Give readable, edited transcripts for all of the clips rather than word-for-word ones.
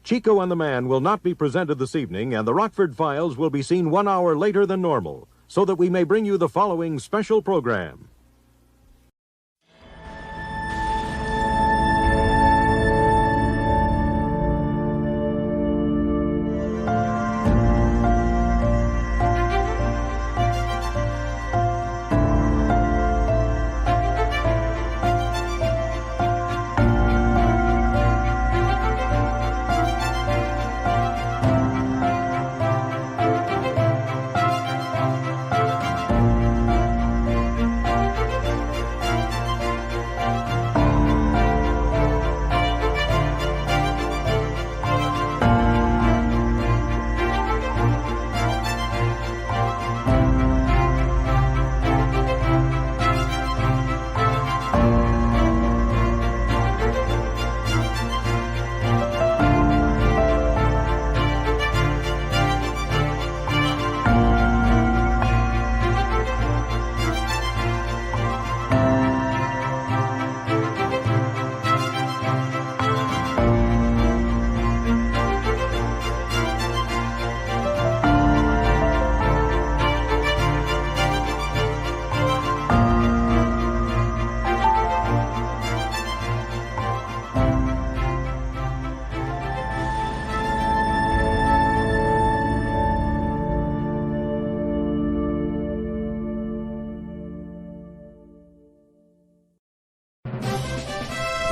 Chico and the Man will not be presented this evening, and the Rockford Files will be seen 1 hour later than normal, so that we may bring you the following special program.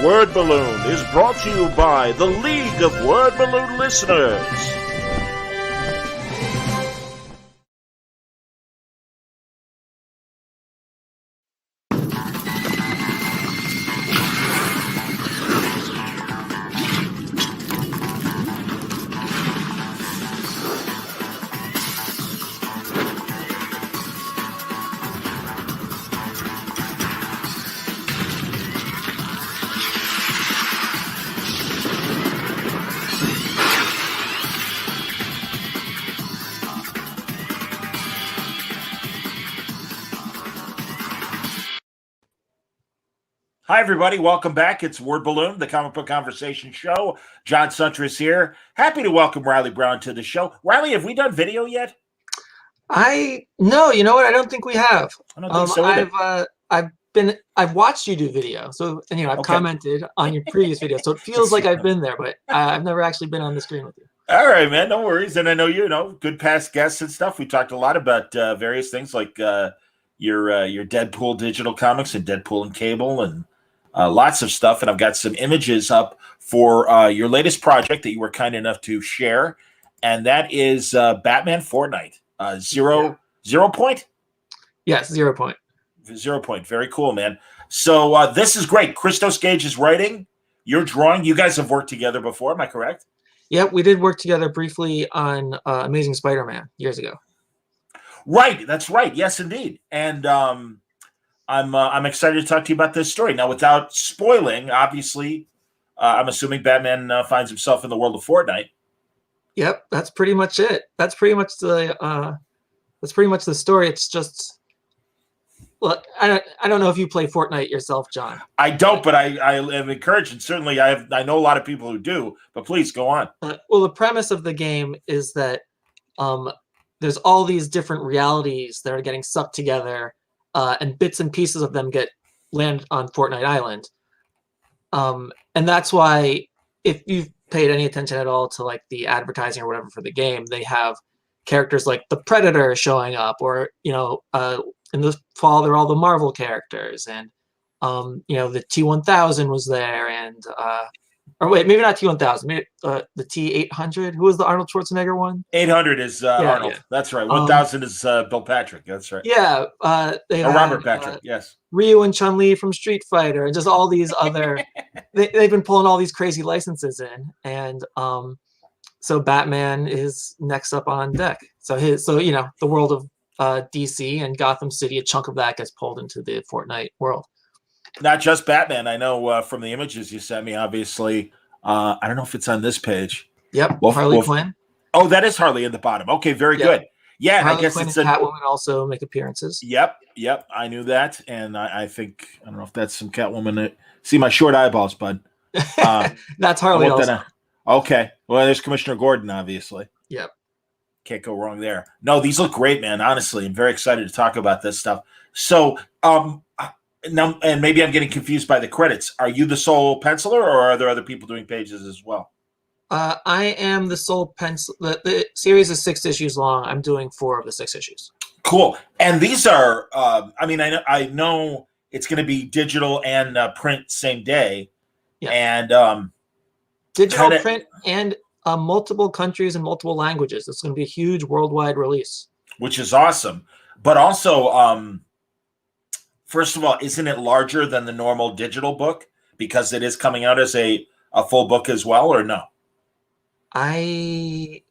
Word Balloon is brought to you by the League of Word Balloon Listeners. Hi, everybody. Welcome back. It's Word Balloon, the comic book conversation show. John Suntress here. Happy to welcome Reilly Brown to the show. Reilly, have we done video yet? No, you know what? I don't think we have. I don't think so either. I've watched you do video. So, and I've commented on your previous video. So it feels like I've been there, but I've never actually been on the screen with you. All right, man. No worries. And I know good past guests and stuff. We talked a lot about various things like your Deadpool digital comics and Deadpool and cable and lots of stuff. And I've got some images up for your latest project that you were kind enough to share. And that is Batman Fortnite. Zero point? Yes, 0 point. 0 point. Very cool, man. So this is great. Christos Gage is writing. You're drawing. You guys have worked together before. Am I correct? Yep, we did work together briefly on Amazing Spider-Man years ago. Right. That's right. Yes, indeed. And I'm excited to talk to you about this story. Now, without spoiling, obviously, I'm assuming Batman finds himself in the world of Fortnite. Yep, that's pretty much it. That's pretty much the story. It's just, well, I don't know if you play Fortnite yourself, John. I don't, but I am encouraged, and certainly I know a lot of people who do. But please go on. Well, the premise of the game is that there's all these different realities that are getting sucked together. And bits and pieces of them land on Fortnite Island. And that's why, if you've paid any attention at all to like the advertising or whatever for the game, they have characters like the Predator showing up, or in the fall there are all the Marvel characters, and the T-1000 was there, and or wait, maybe not T-1000, maybe the T-800. Who was the Arnold Schwarzenegger one? 800 is Arnold. Yeah. That's right. 1000 is Bill Patrick. That's right. Yeah. Robert Patrick. Yes. Ryu and Chun-Li from Street Fighter, and just all these other. They've been pulling all these crazy licenses in, and so Batman is next up on deck. So the world of DC and Gotham City, a chunk of that gets pulled into the Fortnite world. Not just Batman. I know from the images you sent me, obviously. I don't know if it's on this page. Yep, Harley Quinn. Oh, that is Harley in the bottom. Okay, very good. Yeah, Harley I guess Quinn it's and Catwoman also make appearances. Yep. I knew that, and I think I don't know if that's some Catwoman. See my short eyeballs, bud. That's Harley. Okay. Well, there's Commissioner Gordon, obviously. Yep. Can't go wrong there. No, these look great, man. Honestly, I'm very excited to talk about this stuff. So, now, and maybe I'm getting confused by the credits. Are you the sole penciler, or are there other people doing pages as well? I am the sole pencil. The series is 6 issues long. I'm doing 4 of the 6 issues. Cool. And these are, I mean, I know it's going to be digital and print same day. Yeah. And digital, print, and multiple countries and multiple languages. It's going to be a huge worldwide release. Which is awesome. But also, first of all, isn't it larger than the normal digital book because it is coming out as a full book as well, or no? I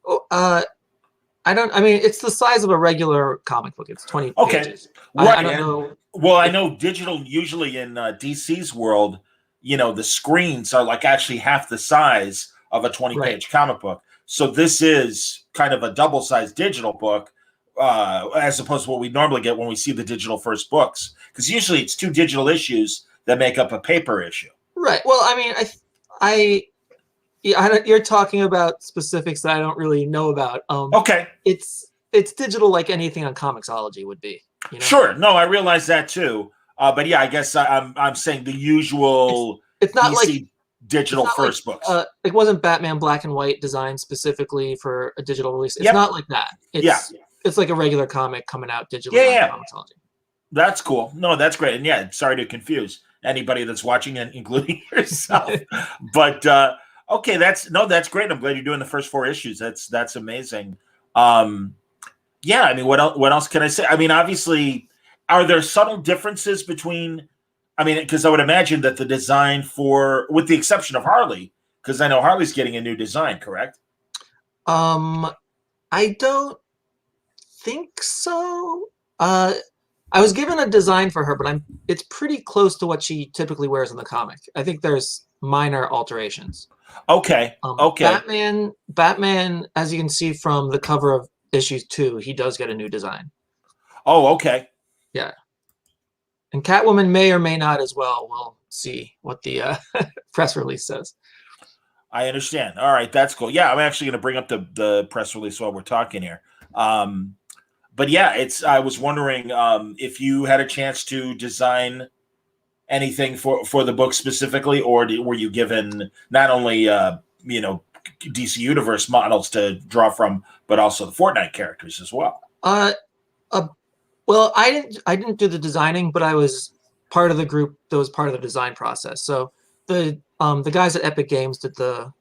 don't. I mean, it's the size of a regular comic book. It's 20 pages. Right. I don't know. Well, I know digital usually in DC's world, you know, the screens are like actually half the size of a 20-page comic book. So this is kind of a double-sized digital book, as opposed to what we normally get when we see the digital first books. Because usually it's 2 digital issues that make up a paper issue. Right. Well, I mean, you're talking about specifics that I don't really know about. Okay. It's digital like anything on Comixology would be. You know? Sure. No, I realize that too. But yeah, I guess I'm saying the usual. It's not DC like digital first books. It wasn't Batman Black and White designed specifically for a digital release. It's not like that. It's like a regular comic coming out digitally on Comixology. That's cool. No, that's great. And yeah, sorry to confuse anybody that's watching, and including yourself. But okay, that's great. I'm glad you're doing the first 4 issues. That's amazing. Yeah, I mean, what else can I say? I mean, obviously, are there subtle differences between? I mean, because I would imagine that the design with the exception of Harley, because I know Harley's getting a new design, correct? I don't think so. I was given a design for her, but it's pretty close to what she typically wears in the comic. I think there's minor alterations. Okay. Okay. Batman, as you can see from the cover of issue 2, he does get a new design. Oh, okay. Yeah. And Catwoman may or may not as well. We'll see what the press release says. I understand. All right, that's cool. Yeah, I'm actually going to bring up the press release while we're talking here. But yeah, I was wondering if you had a chance to design anything for the book specifically, or were you given not only DC Universe models to draw from, but also the Fortnite characters as well? Well, I didn't do the designing, but I was part of the group that was part of the design process. So the guys at Epic Games did the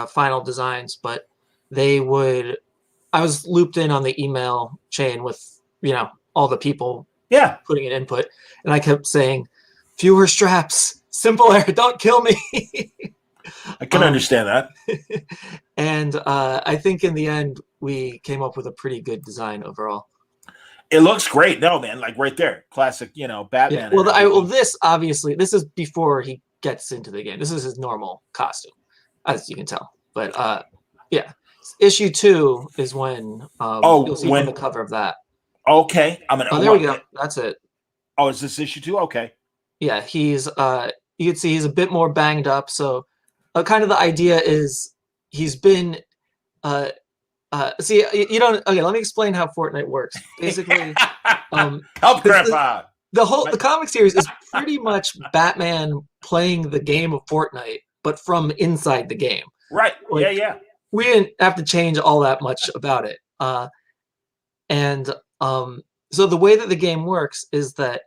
final designs, but I was looped in on the email chain with all the people putting in input, and I kept saying, fewer straps, simpler, don't kill me. I can understand that. And I think in the end we came up with a pretty good design overall. It looks great. No, man, like right there, classic, Batman. Yeah. Well, this is before he gets into the game. This is his normal costume, as you can tell. But yeah, issue 2 is when you'll see from the cover of that. Okay, there we go. That's it. Oh, is this issue 2? Okay. Yeah, he's you can see he's a bit more banged up. So, kind of the idea is he's been see, you don't. Okay, let me explain how Fortnite works. Basically, help Grandpa. The comic series is pretty much Batman playing the game of Fortnite, but from inside the game. Right. Yeah. We didn't have to change all that much about it. So the way that the game works is that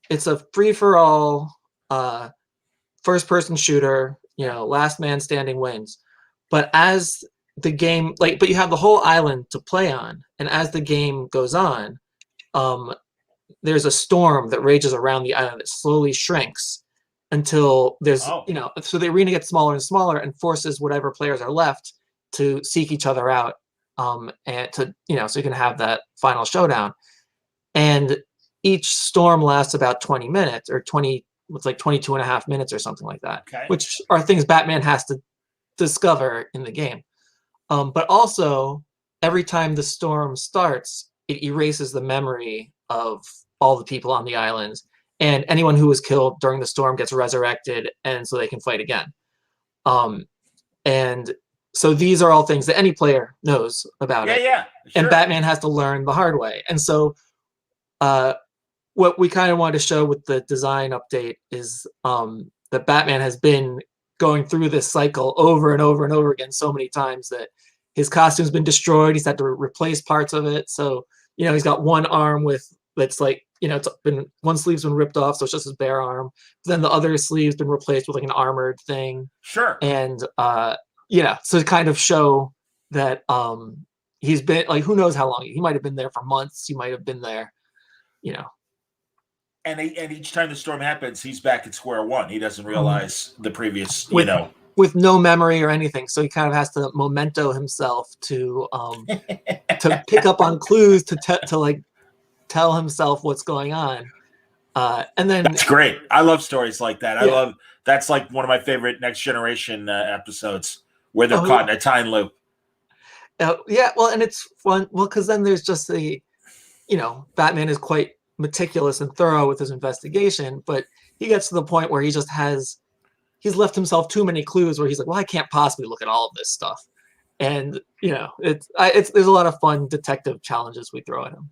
it's a free-for-all first-person shooter. Last man standing wins. But as the game, but you have the whole island to play on, and as the game goes on, there's a storm that rages around the island that slowly shrinks until there's, so the arena gets smaller and smaller and forces whatever players are left to seek each other out, and to, so you can have that final showdown. And each storm lasts about 20 minutes or 22 and a half minutes or something like that, which are things Batman has to discover in the game. But also, every time the storm starts, it erases the memory of all the people on the islands, and anyone who was killed during the storm gets resurrected, and so they can fight again. And So these are all things that any player knows about it. Yeah, sure. And Batman has to learn the hard way. And so what we kind of wanted to show with the design update is that Batman has been going through this cycle over and over and over again so many times that his costume's been destroyed. He's had to replace parts of it. So, he's got one arm that's like, it's been, one sleeve's been ripped off, so it's just his bare arm. Then the other sleeve's been replaced with like an armored thing. Sure. And so to kind of show that he's been like, who knows how long, he might have been there for months, he might have been there, And each time the storm happens, he's back at square one. He doesn't realize the previous, with no memory or anything. So he kind of has to memento himself to to pick up on clues to like tell himself what's going on. And then that's great. I love stories like that. Yeah. That's like one of my favorite Next Generation episodes where they're caught in a time loop. Yeah, well, and it's fun. Well, because then there's just Batman is quite meticulous and thorough with his investigation, but he gets to the point where he's left himself too many clues where he's like, well, I can't possibly look at all of this stuff. And there's a lot of fun detective challenges we throw at him.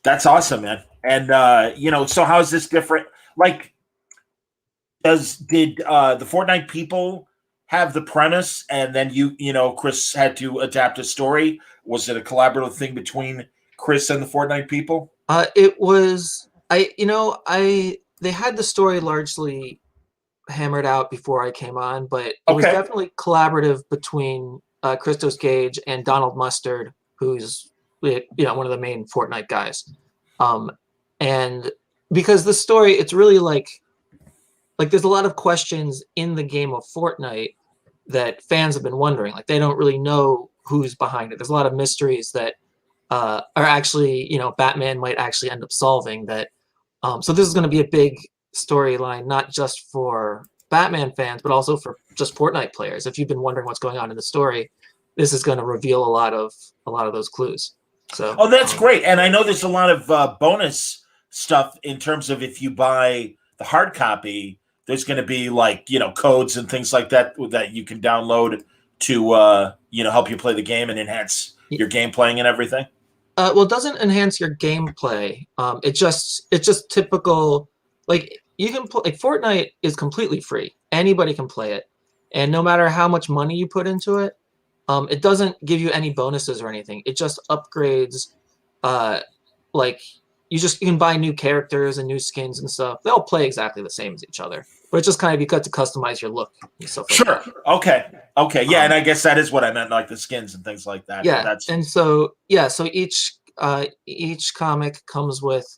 That's awesome, man. And so how is this different? Like, did the Fortnite people have the premise and then Chris had to adapt a story? Was it a collaborative thing between Chris and the Fortnite people? It was, they had the story largely hammered out before I came on, but it was definitely collaborative between Christos Gage and Donald Mustard, who's one of the main Fortnite guys. And because the story, it's really like there's a lot of questions in the game of Fortnite that fans have been wondering. Like, they don't really know who's behind it. There's a lot of mysteries that are actually, Batman might actually end up solving that. So this is going to be a big storyline, not just for Batman fans, but also for just Fortnite players. If you've been wondering what's going on in the story, this is going to reveal a lot of those clues. So, that's great. And I know there's a lot of bonus stuff in terms of if you buy the hard copy, there's going to be like, codes and things like that you can download to, help you play the game and enhance your game playing and everything. Well, it doesn't enhance your gameplay. It's just typical. Like, you can play. Like, Fortnite is completely free. Anybody can play it, and no matter how much money you put into it, it doesn't give you any bonuses or anything. It just upgrades. Like, you can buy new characters and new skins and stuff. They all play exactly the same as each other, but it's just kind of you got to customize your look and stuff. Sure. Like that. Okay. Yeah, and I guess that is what I meant, like the skins and things like that. Yeah, and so each comic comes with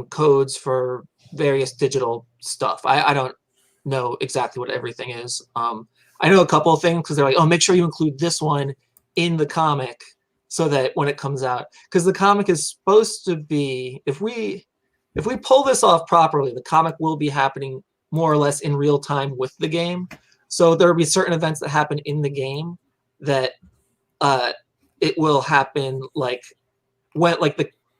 codes for various digital stuff. I don't know exactly what everything is. I know a couple of things because they're like, oh, make sure you include this one in the comic so that when it comes out, because the comic is supposed to be, if we pull this off properly, the comic will be happening more or less in real time with the game. So there will be certain events that happen in the game that it will happen like when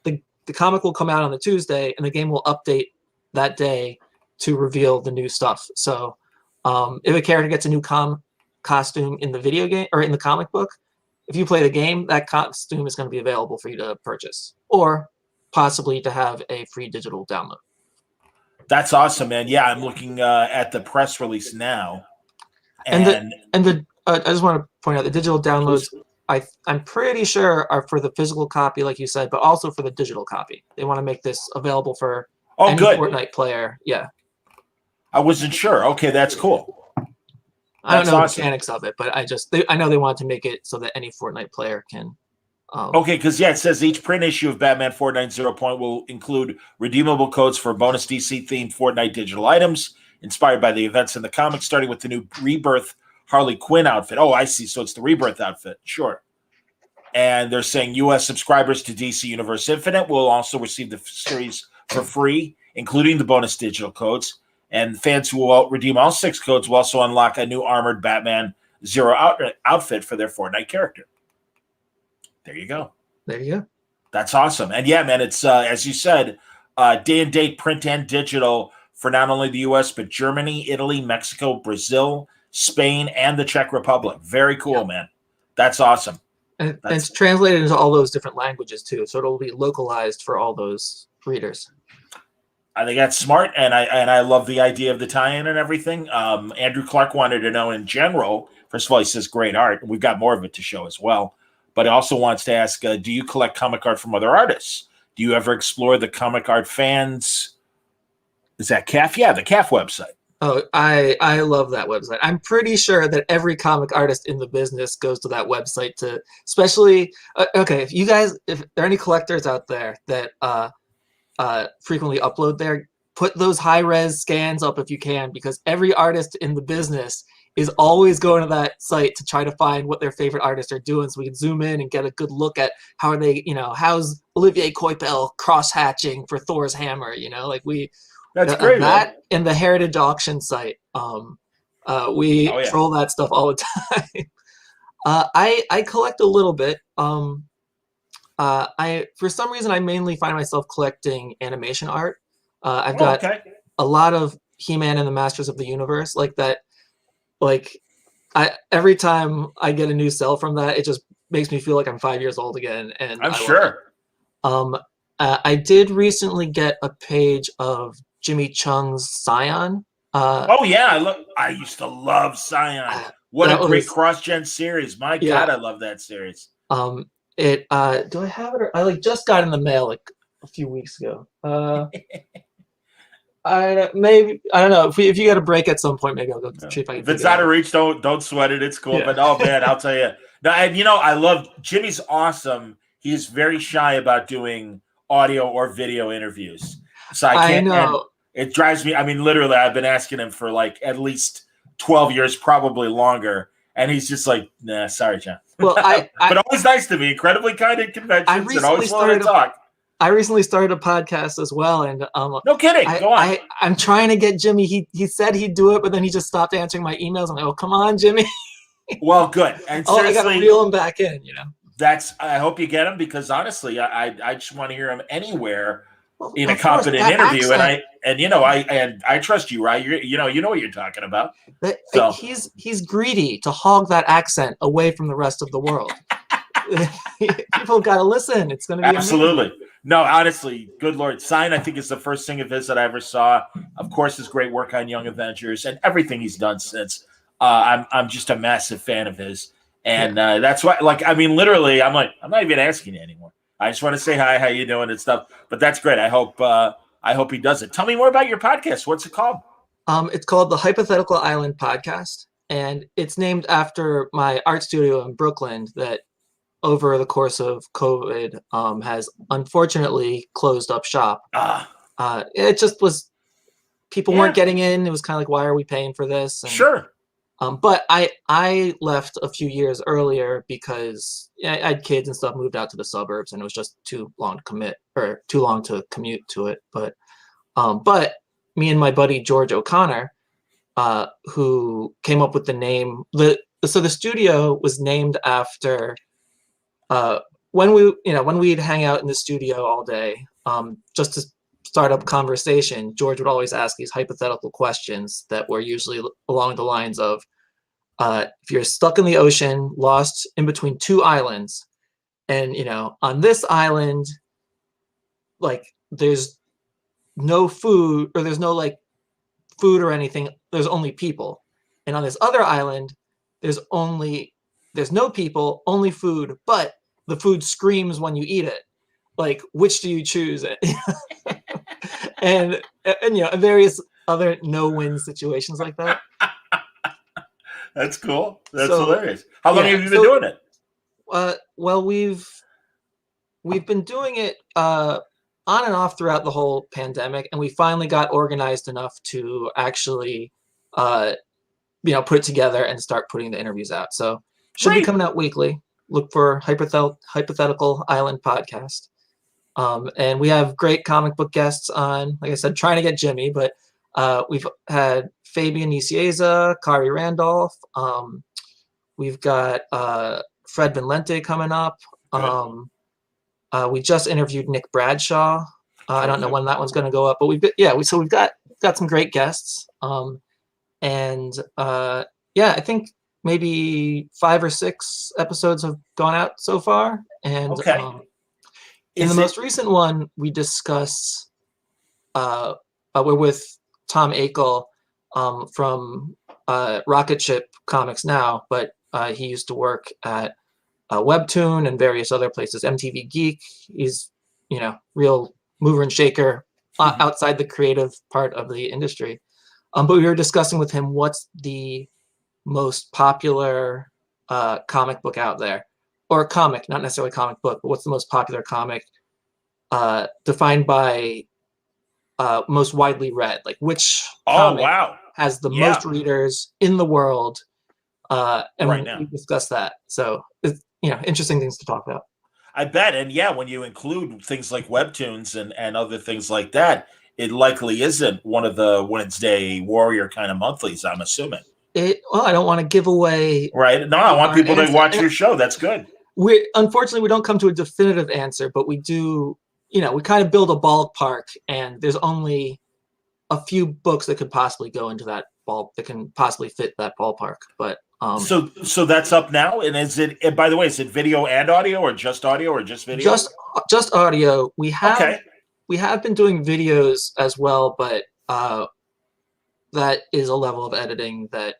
the comic will come out on the Tuesday and the game will update that day to reveal the new stuff. So if a character gets a new costume in the video game or in the comic book, if you play the game, that costume is going to be available for you to purchase or possibly to have a free digital download. That's awesome, man. Yeah, I'm looking at the press release now. And I just want to point out the digital downloads, I'm pretty sure are for the physical copy, like you said, but also for the digital copy. They want to make this available for any Fortnite player. Yeah. I wasn't sure. Okay, that's cool. I don't know the mechanics of it, but I know they wanted to make it so that any Fortnite player can. Okay, because it says each print issue of Batman Fortnite 0 Point will include redeemable codes for bonus DC-themed Fortnite digital items inspired by the events in the comics, starting with the new Rebirth Harley Quinn outfit. Oh, I see. So it's the Rebirth outfit. Sure. And they're saying U.S. subscribers to DC Universe Infinite will also receive the series for free, including the bonus digital codes. And fans who will redeem all 6 codes will also unlock a new armored Batman Zero outfit for their Fortnite character. There you go. There you go. That's awesome. And yeah, man, it's, as you said, day and date print and digital for not only the U.S., but Germany, Italy, Mexico, Brazil, Spain, and the Czech Republic. Very cool, man. That's awesome. And it's translated into all those different languages too, so it'll be localized for all those readers. I think that's smart, and I love the idea of the tie-in and everything. Andrew Clark wanted to know in general. First of all, he says great art. We've got more of it to show as well. But he also wants to ask, do you collect comic art from other artists? Do you ever explore the comic art fans? Is that CAF? Yeah, the CAF website. Oh, I love that website. I'm pretty sure that every comic artist in the business goes to that website to, especially, okay, if there are any collectors out there that frequently upload there, put those high-res scans up if you can, because every artist in the business is always going to that site to try to find what their favorite artists are doing, so we can zoom in and get a good look at how are they, how's Olivier Coipel cross-hatching for Thor's hammer, like That's great, that man. and the Heritage Auction site. We troll that stuff all the time. I collect a little bit. For some reason I mainly find myself collecting animation art. I've got a lot of He-Man and the Masters of the Universe like that. Every time I get a new cell from that, it just makes me feel like I'm 5 years old again. And I'm sure. I did recently get a page of Jimmy Chung's Scion. I used to love Scion. What a great cross-gen series. My God, I love that series. Do I have it? I just got in the mail like a few weeks ago. I don't know. If you got a break at some point, maybe I'll go see if I can. If it's out of reach, don't sweat it. It's cool. Yeah. But oh man, I'll tell you. No, and I love Jimmy's awesome. He's very shy about doing audio or video interviews. So I can't. I know. It drives me. I mean, literally, I've been asking him for like at least 12 years, probably longer, and he's just like, "Nah, sorry, John." Well, but always nice to me. Incredibly kind at conventions, and always willing to talk. I recently started a podcast as well, and no kidding. Go on. I'm trying to get Jimmy. He said he'd do it, but then he just stopped answering my emails. I'm like, oh, come on, Jimmy. Well, good. And seriously, I got to reel him back in. I hope you get him, because honestly, I just want to hear him anywhere in a competent interview, accent. and I trust you, right? You know what you're talking about. So he's greedy to hog that accent away from the rest of the world. People got to listen. It's going to be absolutely amazing. No, honestly, good Lord. Sign, I think, is the first thing of his that I ever saw. Of course, his great work on Young Avengers and everything he's done since. I'm just a massive fan of his, and that's why. Literally, I'm like, I'm not even asking you anymore. I just want to say hi, how you doing, and stuff. But that's great. I hope he does it. Tell me more about your podcast. What's it called? It's called the Hypothetical Island Podcast, and it's named after my art studio in Brooklyn that, over the course of COVID, has unfortunately closed up shop. It just was, people weren't getting in. It was kind of like, why are we paying for this? And, sure. But I left a few years earlier because I had kids and stuff, moved out to the suburbs, and it was just too long to commute to it. But me and my buddy George O'Connor, who came up with the name, so the studio was named after when we'd hang out in the studio all day, just to start up conversation, George would always ask these hypothetical questions that were usually along the lines of, if you're stuck in the ocean, lost in between two islands, and on this island, there's no food, or there's no food or anything, there's only people, and on this other island, there's no people, only food, but the food screams when you eat it. Which do you choose? and various other no-win situations like that. That's cool. That's hilarious. How long have you been doing it? Well, we've been doing it on and off throughout the whole pandemic, and we finally got organized enough to actually, put it together and start putting the interviews out. So should be coming out weekly. Look for Hypothetical Island Podcast. And we have great comic book guests on, like I said, trying to get Jimmy, but we've had Fabian Nicieza, Kari Randolph. We've got Fred Van Lente coming up. We just interviewed Nick Bradshaw. I don't know when that one's going to go up, but we've got some great guests. yeah, I think maybe 5 or 6 episodes have gone out so far, and Okay. in the Is it? most recent one, we discuss. We're with Tom Akel from Rocket Ship Comics now, but he used to work at Webtoon and various other places. MTV Geek. He's real mover and shaker outside the creative part of the industry. But we were discussing with him what's the most popular comic book out there, or comic, not necessarily comic book, but what's the most popular comic defined by most widely read, like which Oh, comic wow. has the Yeah. most readers in the world, and Right now. we discussed that. So it's, interesting things to talk about. I bet. And yeah, when you include things like webtoons and other things like that, it likely isn't one of the Wednesday Warrior kind of monthlies, I'm assuming. Well, I don't want to give away. Right. No, I want people to answer. watch your show. That's good. Unfortunately, we don't come to a definitive answer, but we do, we kind of build a ballpark, and there's only a few books that could possibly go into that that can possibly fit that ballpark. But so that's up now. And is it? And by the way, is it video and audio, or just audio, or just video? Just audio. We have been doing videos as well, but that is a level of editing that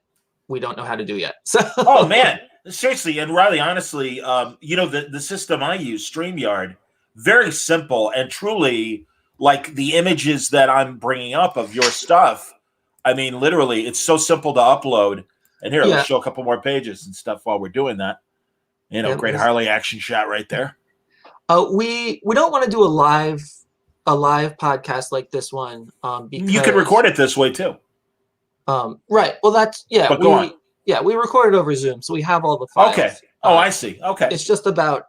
we don't know how to do yet. So. Oh man, seriously. And Reilly, honestly, the system I use, StreamYard, very simple and truly. Like the images that I'm bringing up of your stuff, I mean, literally, it's so simple to upload. And here, let's show a couple more pages and stuff while we're doing that. Great Harley action shot right there. We don't want to do a live podcast like this one. Because you can record it this way too. Right. Well, that's But go on. Yeah, we recorded over Zoom, so we have all the files. Okay. Oh, I see. Okay. It's just about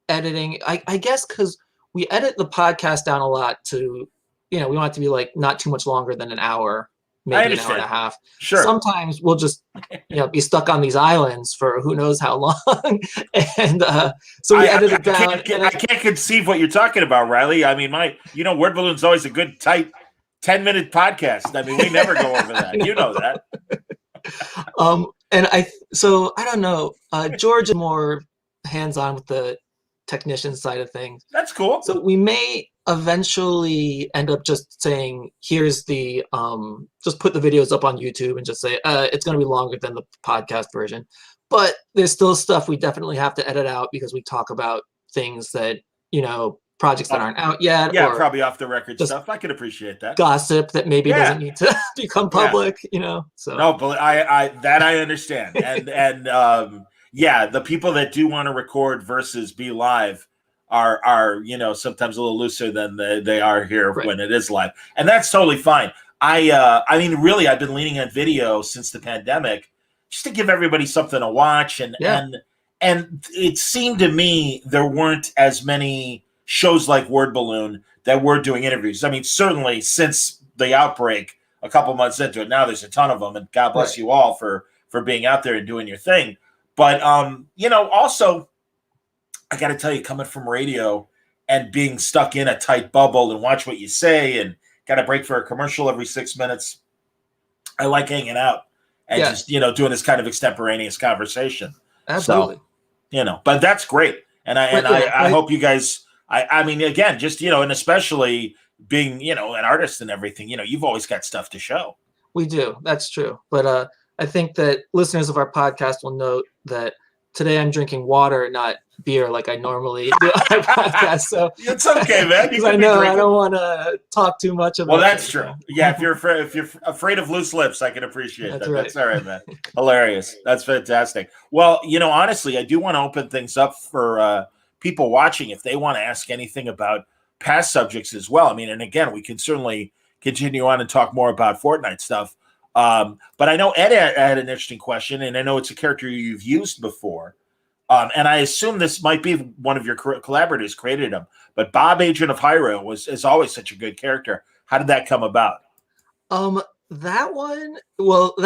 editing. I guess because we edit the podcast down a lot to, we want it to be like not too much longer than an hour, maybe an hour and a half. Sure. Sometimes we'll just, be stuck on these islands for who knows how long, and so we edit it down. I can't conceive what you're talking about, Reilly. I mean, Word Balloon's always a good tight 10-minute podcast. I mean, we never go over that. You know that. And I don't know. George is more hands-on with the technician side of things. That's cool. So we may eventually end up just saying, here's the just put the videos up on YouTube and just say it's going to be longer than the podcast version. But there's still stuff we definitely have to edit out because we talk about things that, projects that aren't out yet. Yeah, or probably off the record stuff. I can appreciate that. Gossip that maybe doesn't need to become public, So no, but I understand. and the people that do want to record versus be live are sometimes a little looser than they are here when it is live, and that's totally fine. I mean, really, I've been leaning on video since the pandemic, just to give everybody something to watch, and it seemed to me there weren't as many shows like Word Balloon that were doing interviews. I mean, certainly since the outbreak, a couple months into it, now there's a ton of them, and God bless you all for being out there and doing your thing. But also, I got to tell you, coming from radio and being stuck in a tight bubble and watch what you say, and got to break for a commercial every 6 minutes, I like hanging out and just doing this kind of extemporaneous conversation. Absolutely. So, but that's great, and I hope you guys. I mean, again, just and especially being an artist and everything, you've always got stuff to show. We do. That's true. But I think that listeners of our podcast will note that today I'm drinking water, not beer, like I normally do on our podcast. So it's okay, man. Because I know I don't want to talk too much about. Well, that's true. Yeah, if you're afraid of loose lips, I can appreciate that. Right. That's all right, man. Hilarious. That's fantastic. Well, honestly, I do want to open things up for people watching if they want to ask anything about past subjects as well. I mean, and again, we can certainly continue on and talk more about Fortnite stuff. But I know Ed had an interesting question, and I know it's a character you've used before. And I assume this might be one of your collaborators created him. But Bob, Agent of Hyrule, is always such a good character. How did that come about? That one, well,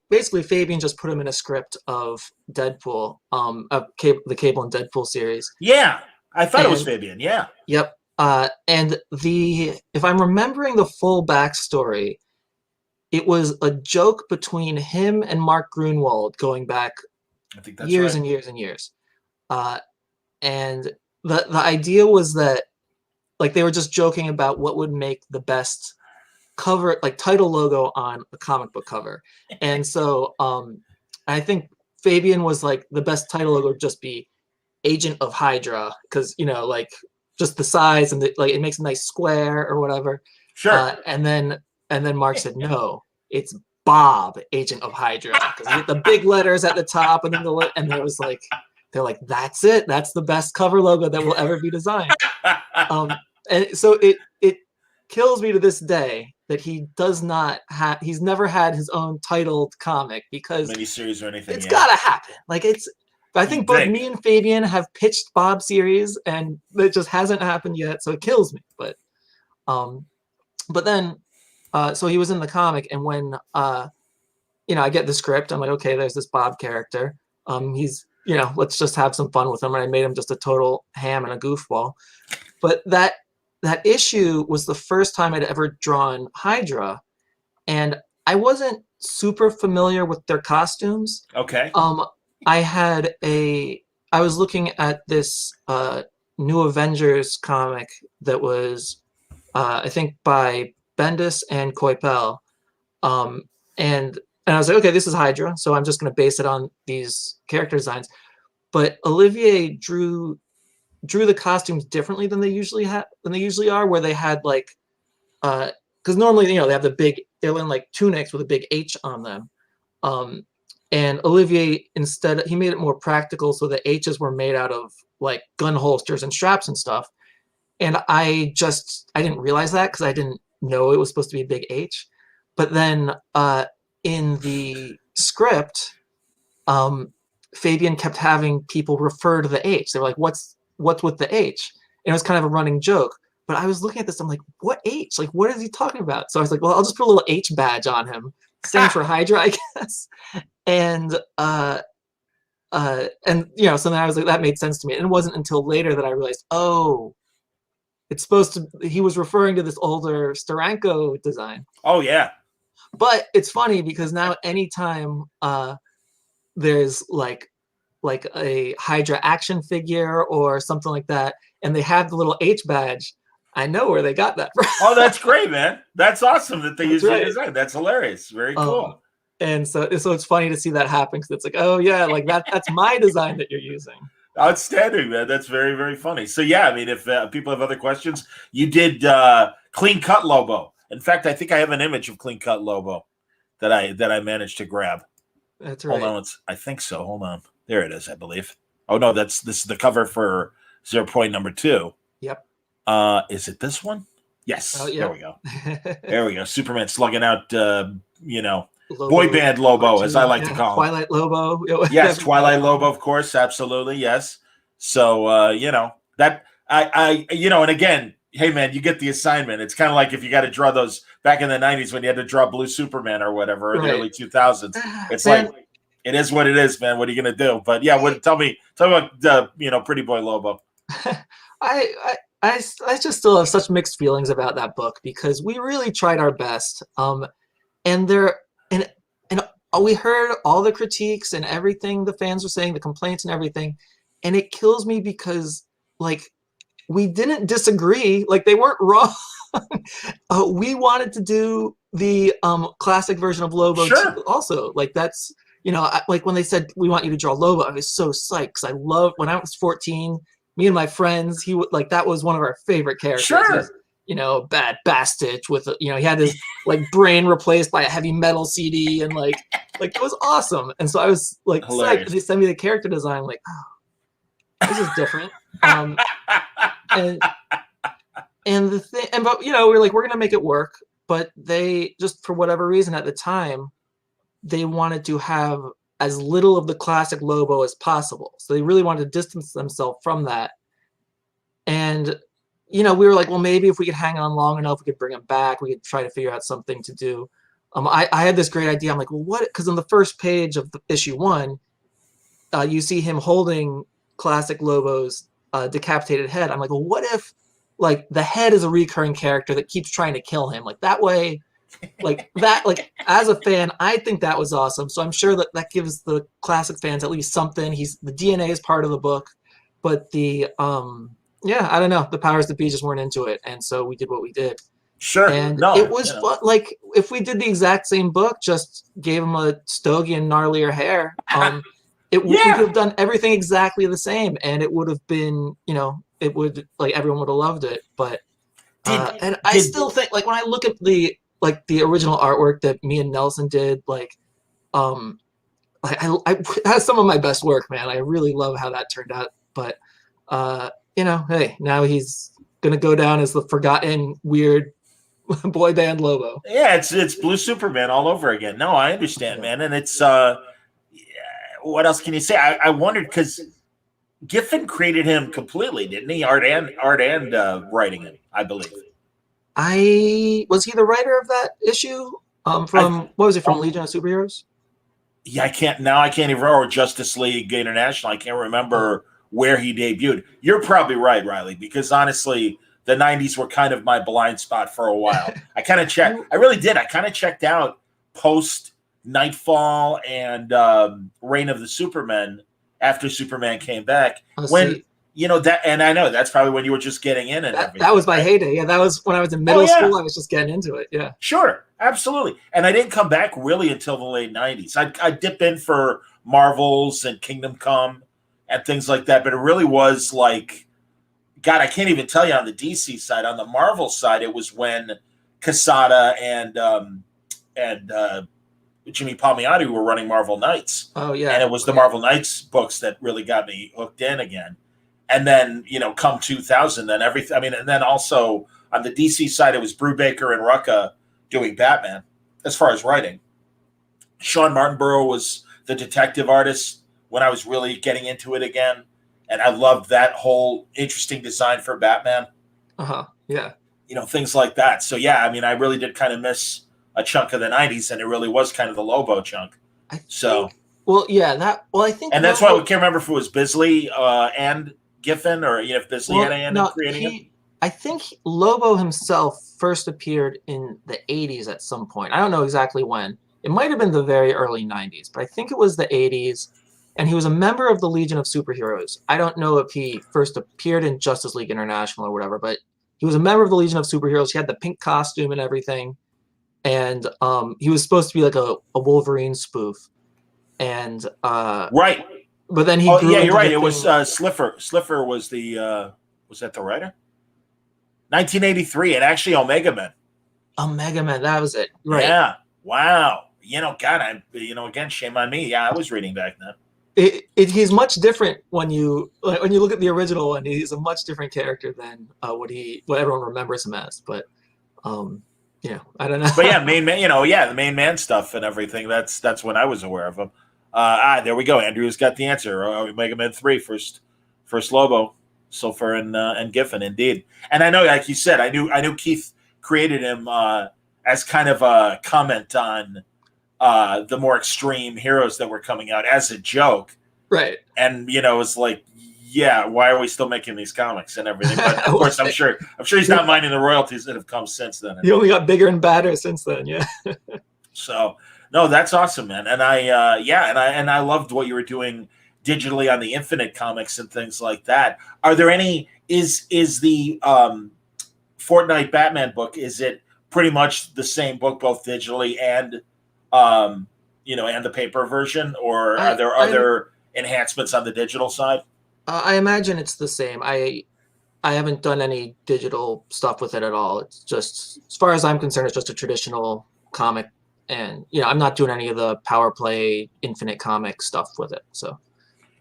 basically Fabian just put him in a script of Deadpool, of the Cable and Deadpool series. Yeah, I thought it was Fabian. Yeah. Yep. And if I'm remembering the full backstory, it was a joke between him and Mark Grunwald going back I think that's years right. and years and years. And the idea was that like they were just joking about what would make the best cover, like title logo on a comic book cover. And so I think Fabian was like the best title logo would just be Agent of Hydra, because like just the size and like it makes a nice square or whatever. Sure. And then Mark said no, it's Bob, Agent of Hydra, because you get the big letters at the top, and then and there was like they're like, that's it, that's the best cover logo that will ever be designed. And so it kills me to this day that he does not have, he's never had his own titled comic, because miniseries or anything. it's gotta happen. Like I think both think. me and Fabian have pitched Bob series, and it just hasn't happened yet, so it kills me. But then so he was in the comic, and when I get the script, I'm like, okay, there's this Bob character. He's let's just have some fun with him, and I made him just a total ham and a goofball. But that issue was the first time I'd ever drawn Hydra, and I wasn't super familiar with their costumes. Okay. I was looking at this New Avengers comic that was I think by Bendis and Coipel, and I was like, okay, this is Hydra, so I'm just going to base it on these character designs. But Olivier drew the costumes differently than they usually are, where they had like because normally they have they're in like tunics with a big H on them, and Olivier, instead, he made it more practical, so the H's were made out of like gun holsters and straps and stuff. And I didn't realize that, because I didn't know it was supposed to be a big H. But then in the script, Fabian kept having people refer to the H. They were like, what's with the H? And it was kind of a running joke. But I was looking at this, I'm like, what H? Like, what is he talking about? So I was like, well, I'll just put a little H badge on him. Same for Hydra, I guess. And so then I was like, that made sense to me. And it wasn't until later that I realized, oh, it's supposed to, he was referring to this older Steranko design. Oh yeah. But it's funny, because now anytime there's like a Hydra action figure or something like that, and they have the little H badge, I know where they got that from. Oh, that's great, man. That's awesome that they use right. that design. That's hilarious. Very cool. And so it's funny to see that happen, because it's like, oh yeah, like that's my design that you're using. Outstanding, man. That's very, very funny. So yeah, I mean, if people have other questions, you did Clean Cut Lobo. In fact, I think I have an image of Clean Cut Lobo that I managed to grab. That's right. Hold on, I think so. Hold on. There it is, I believe. Oh no, this is the cover for 0.2. Yep. Is it this one? Yes. Oh, yeah. There we go. There we go. Superman slugging out Lobo, boy band Lobo, as I like to call him. Twilight Lobo. Yes, Twilight Lobo, of course, absolutely, yes. So that I and again, hey man, you get the assignment. It's kind of like if you got to draw those back in the 90s when you had to draw Blue Superman or whatever, in the early 2000s. It's man, like it is what it is, man. What are you gonna do? But yeah, tell me about Pretty Boy Lobo. I just still have such mixed feelings about that book, because we really tried our best. And we heard all the critiques and everything the fans were saying, the complaints and everything, and it kills me because like we didn't disagree, like they weren't wrong. We wanted to do the classic version of Lobo too, also. Like that's like when they said we want you to draw Lobo, I was so psyched, because I love when I was 14. Me and my friends, that was one of our favorite characters. Sure. Bad Bastich with he had his like brain replaced by a heavy metal CD, and like it was awesome. And so I was like psyched. They sent me the character design, like, oh, this is different. And the thing, but we're like, we're gonna make it work. But they just, for whatever reason at the time, they wanted to have as little of the classic Lobo as possible. So they really wanted to distance themselves from that. And we were like, well, maybe if we could hang on long enough, we could bring him back. We could try to figure out something to do. I had this great idea. I'm like, well, what? Because on the first page of issue 1, you see him holding classic Lobo's decapitated head. I'm like, well, what if like the head is a recurring character that keeps trying to kill him? Like that way, like that, like as a fan, I think that was awesome. So I'm sure that gives the classic fans at least something. The DNA is part of the book, but yeah, I don't know. The powers that be just weren't into it, and so we did what we did. Sure. And No. it was fun. Like if we did the exact same book, just gave him a stogie and gnarlier hair, we could have done everything exactly the same, and it would have been, it would like everyone would have loved it. But I still think, like when I look at the original artwork that me and Nelson did, that's some of my best work, man. I really love how that turned out. But hey, now he's gonna go down as the forgotten weird boy band Lobo. Yeah, it's Blue Superman all over again. No, I understand, man. And it's what else can you say? I wondered because Giffen created him completely, didn't he? Art and writing him, I believe. Was he the writer of that issue? From what was it, from Legion of Superheroes? Yeah, I can't even remember, or Justice League International. I can't remember where he debuted. You're probably right, Reilly, because honestly, the 90s were kind of my blind spot for a while. I kind of checked. I really did. I kind of checked out post Nightfall and Reign of the Supermen after Superman came back. That, and I know that's probably when you were just getting in and everything. That was my heyday. Yeah, that was when I was in middle school. I was just getting into it. Yeah, sure, absolutely. And I didn't come back really until the late 90s. I dip in for Marvels and Kingdom Come and things like that, but it really was like, God, I can't even tell you on the DC side. On the Marvel side, it was when Quesada and Jimmy Palmiotti were running Marvel Knights. Oh yeah, and it was the Marvel Knights books that really got me hooked in again. And then come 2000, then everything. I mean, and then also on the DC side, it was Brubaker and Rucka doing Batman as far as writing. Sean Martinborough was the detective artist when I was really getting into it again. And I loved that whole interesting design for Batman. Yeah. Things like that. So, yeah, I mean, I really did kind of miss a chunk of the 90s, and it really was kind of the Lobo chunk. I think And that's why we can't remember if it was Bisley and Giffen, or if Bisley had a hand in creating it. I think Lobo himself first appeared in the 80s at some point. I don't know exactly when. It might have been the very early 90s, but I think it was the 80s. And he was a member of the Legion of Superheroes. I don't know if he first appeared in Justice League International or whatever, but he was a member of the Legion of Superheroes. He had the pink costume and everything. And he was supposed to be like a Wolverine spoof. And right. But then he grew you're right. It was Sliffer. Sliffer was was that the writer? 1983, and actually Omega Men. Omega Men, that was it. Right. Yeah. Wow. God, again, shame on me. Yeah, I was reading back then. He's much different when you look at the original one. He's a much different character than what everyone remembers him as. But I don't know. But yeah, main man, the main man stuff and everything. That's when I was aware of him. There we go. Andrew's got the answer. Omega Man 3, first Lobo, Sulfur and Giffen, indeed. And I know, like you said, I knew Keith created him as kind of a comment on the more extreme heroes that were coming out as a joke, right? And it's like, yeah, why are we still making these comics and everything? But of course, I'm sure he's not minding the royalties that have come since then. He only got bigger and badder since then, yeah. So no, that's awesome, man. And I loved what you were doing digitally on the Infinite comics and things like that. Are there any? Is the Fortnite Batman book? Is it pretty much the same book, both digitally and and the paper version, or are there other enhancements on the digital side? I imagine it's the same. I haven't done any digital stuff with it at all. It's just, as far as I'm concerned, it's just a traditional comic, and I'm not doing any of the Power Play Infinite comic stuff with it. So,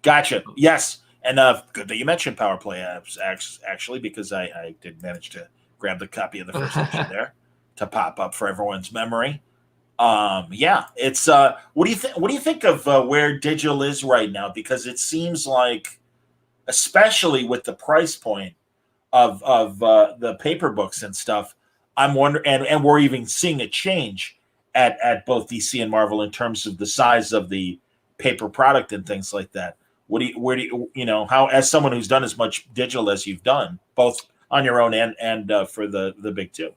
gotcha. Yes, and good that you mentioned Power Play apps, actually, because I did manage to grab the copy of the first issue there to pop up for everyone's memory. It's what do you think of where digital is right now? Because it seems like, especially with the price point of the paper books and stuff, I'm wondering, and we're even seeing a change at both DC and Marvel in terms of the size of the paper product and things like that. Where do you how, as someone who's done as much digital as you've done, both on your own and for the big two?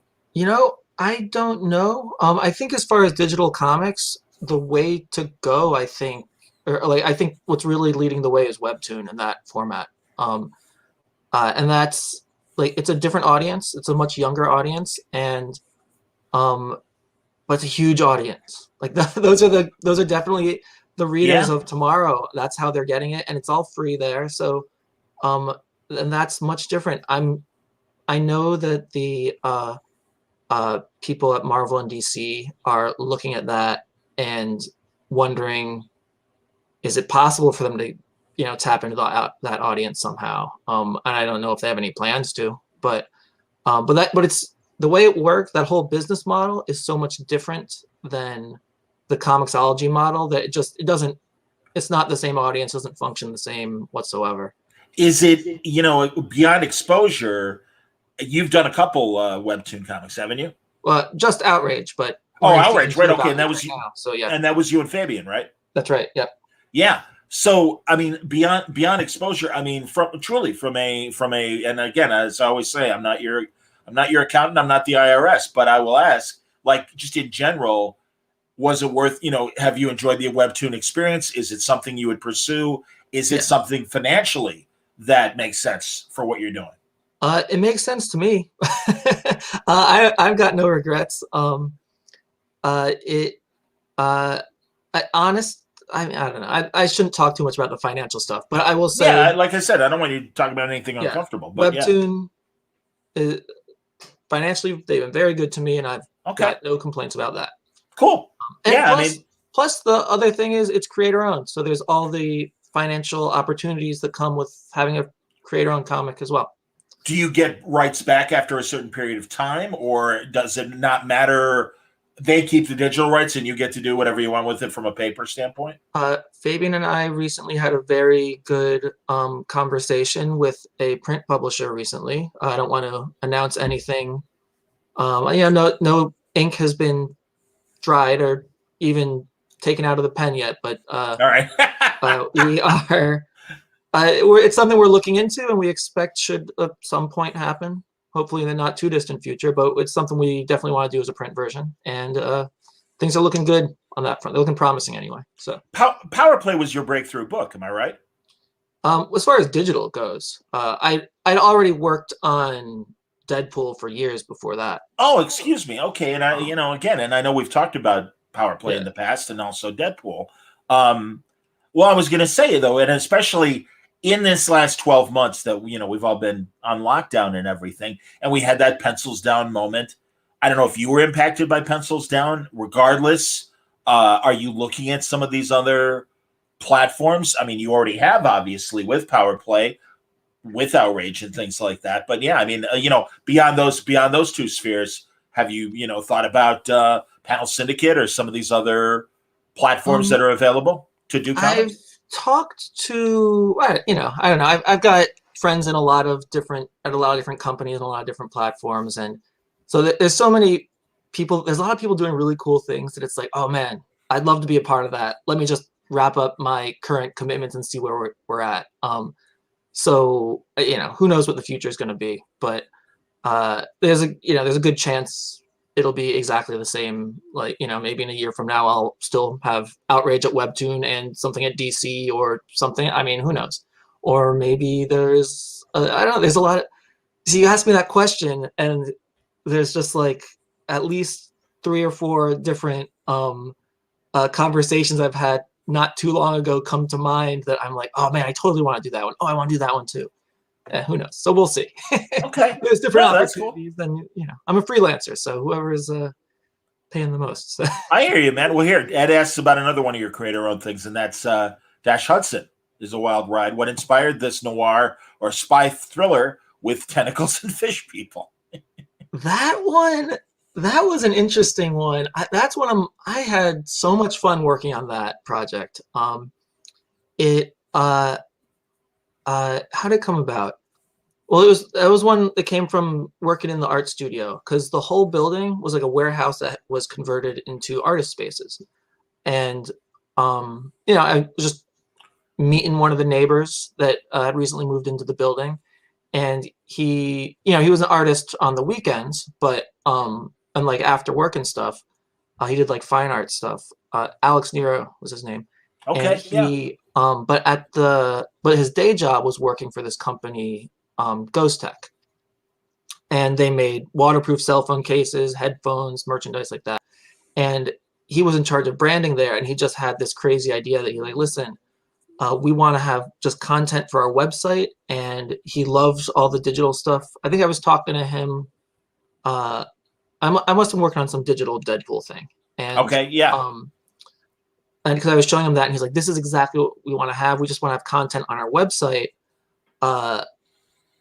I don't know. I think as far as digital comics, the way to go, I think, or like I think what's really leading the way is Webtoon in that format. Um, and that's like it's a different audience. It's a much younger audience, and um, but it's a huge audience. Like those are definitely the readers Yeah. of tomorrow. That's how they're getting it, and it's all free there. So, um, and that's much different. I know that the people at Marvel and DC are looking at that and wondering, is it possible for them to, tap into that audience somehow? And I don't know if they have any plans to, but it's the way it works. That whole business model is so much different than the comicsology model that it doesn't. It's not the same audience. Doesn't function the same whatsoever. Is it, beyond exposure? You've done a couple webtoon comics, haven't you? Well, just Outrage, but Oh, we're in season Outrage, right? 2 of Okay, and that Outrage was right you, now. So yeah, and that was you and Fabian, right? that's right. Yep. Yeah. So I mean, beyond exposure, I mean, from a, and again, as I always say, I'm not your accountant, I'm not the IRS, but I will ask, like, just in general, was it worth? Have you enjoyed the webtoon experience? Is it something you would pursue? Is it Yeah. something financially that makes sense for what you're doing? It makes sense to me. I've got no regrets. It I don't know. I shouldn't talk too much about the financial stuff, but I will Yeah, say, like I said, I don't want you to talk about anything yeah, uncomfortable, but yeah, Webtoon is, financially they've been very good to me, and I've okay, got no complaints about that. cool. And Yeah, I mean, plus the other thing is it's creator owned, so there's all the financial opportunities that come with having a creator owned comic as well. do you get rights back after a certain period of time, or does it not matter? They keep the digital rights and you get to do whatever you want with it from a paper standpoint? Fabian and I recently had a very good conversation with a print publisher recently. I don't want to announce anything. No ink has been dried or even taken out of the pen yet, but All right. we are. It's something we're looking into, and we expect should at some point happen. Hopefully in the not too distant future, but it's something we definitely want to do as a print version, and things are looking good on that front. They're looking promising anyway. So Power Play was your breakthrough book, am I right? as far as digital goes, I'd already worked on Deadpool for years before that. Oh, excuse me. Okay, and I, Um, again, and I know we've talked about Power Play in yeah. the past, and also Deadpool. Um, well, I was going to say though, and especially in this last 12 months that we've all been on lockdown and everything, and we had that pencils down moment. I don't know if you were impacted by pencils down. Regardless, are you looking at some of these other platforms? I mean, you already have obviously with Power Play, with outrage and things like that. But yeah, I mean, beyond those two spheres, have you thought about Panel Syndicate or some of these other platforms that um, are available to do I've comics? talked to, I don't know. I've got friends in at a lot of different companies and a lot of different platforms, and so there's so many people. There's a lot of people doing really cool things that it's like, oh man, I'd love to be a part of that. Let me just wrap up my current commitments and see where we're at. So who knows what the future is going to be, but there's a good chance it'll be exactly the same. Like maybe in a year from now I'll still have outrage at Webtoon and something at DC or something. I mean, who knows? Or maybe I don't know. There's a lot of, see, you asked me that question, and there's just like at least 3 or 4 different conversations I've had not too long ago come to mind that I'm like, oh man, I totally want to do that one. Oh, I want to do that one too. Who knows? So we'll see. Okay, There's different no, that's cool. opportunities. Then I'm a freelancer, so whoever is paying the most. I hear you, man. Well, here Ed asks about another one of your creator-owned things, and that's Dash Hudson is a wild ride. What inspired this noir or spy thriller with tentacles and fish people? That one, that was an interesting one. That's one I had so much fun working on that project. It how did it come about? Well, that was one that came from working in the art studio, because the whole building was like a warehouse that was converted into artist spaces. And I was just meeting one of the neighbors that had recently moved into the building, and he was an artist on the weekends, but and like after work and stuff, he did like fine art stuff. Alex Nero was his name, and Okay, yeah. he but his day job was working for this company, Ghost Tech, and they made waterproof cell phone cases, headphones, merchandise like that. And he was in charge of branding there, and he just had this crazy idea that he like, listen, we want to have just content for our website, and he loves all the digital stuff. I think I was talking to him. I must have been working on some digital Deadpool thing, and Okay, yeah. and because I was showing him that, and he's like, "This is exactly what we want to have. We just want to have content on our website."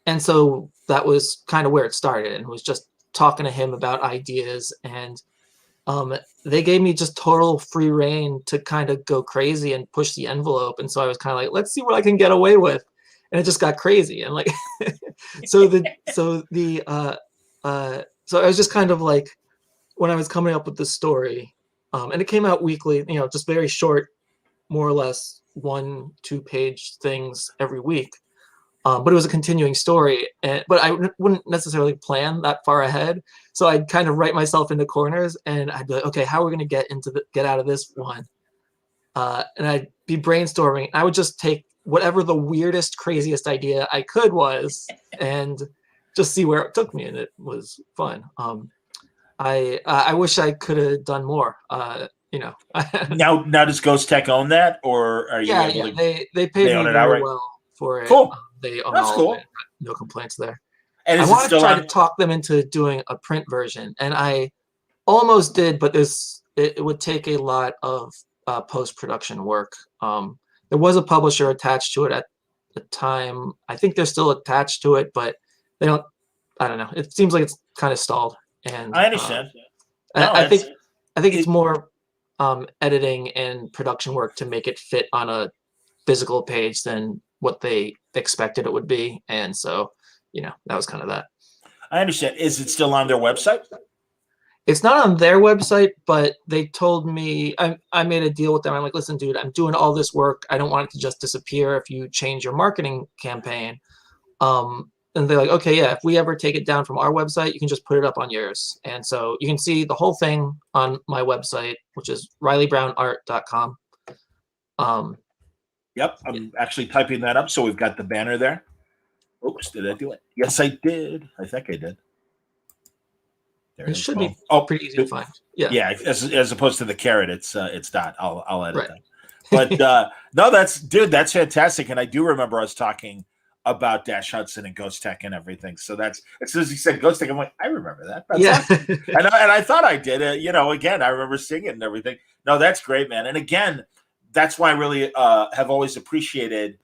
And so that was kind of where it started, and was just talking to him about ideas, and they gave me just total free reign to kind of go crazy and push the envelope. And so I was kind of like, let's see what I can get away with, and it just got crazy. And like, so I was just kind of like, when I was coming up with the story, and it came out weekly, just very short, more or less 1-2 page things every week. But it was a continuing story, but I wouldn't necessarily plan that far ahead. So I'd kind of write myself into corners, and I'd be like, okay, how are we going to get out of this one? And I'd be brainstorming. I would just take whatever the weirdest, craziest idea I could was, and just see where it took me, and it was fun. I wish I could have done more. Now does Ghost Tech own that, or are you yeah, able yeah, to? they paid They me own it very outright. well for it. Cool. They own That's all cool. of it. No complaints there. And I is it wanted to still try on? to talk them into doing a print version, and I almost did, but it would take a lot of post-production work. There was a publisher attached to it at the time. I think they're still attached to it, but they don't. I don't know. It seems like it's kind of stalled, and I understand. No, I think it's it- more editing and production work to make it fit on a physical page than what they expected it would be, and so that was kind of that. I understand. Is it still on their website? It's not on their website, but they told me, I made a deal with them. I'm like, listen, dude, I'm doing all this work. I don't want it to just disappear if you change your marketing campaign. And they're like, okay, yeah, if we ever take it down from our website, you can just put it up on yours. And so you can see the whole thing on my website, which is ReillyBrownArt.com. Yep, I'm actually typing that up, so we've got the banner there. Oops, did I do it? Yes, I did. I think I did. There It should be Oh, pretty easy to find. Yeah. Yeah, as opposed to the carrot, it's not. I'll edit Right. that. But no, that's fantastic. And I do remember us talking about Dash Hudson and Ghost Tech and everything. So that's as soon as he said Ghost Tech, I'm like, I remember that. That's Yeah. awesome. and I thought I did it. Again, I remember seeing it and everything. No, that's great, man. And again, that's why I really have always appreciated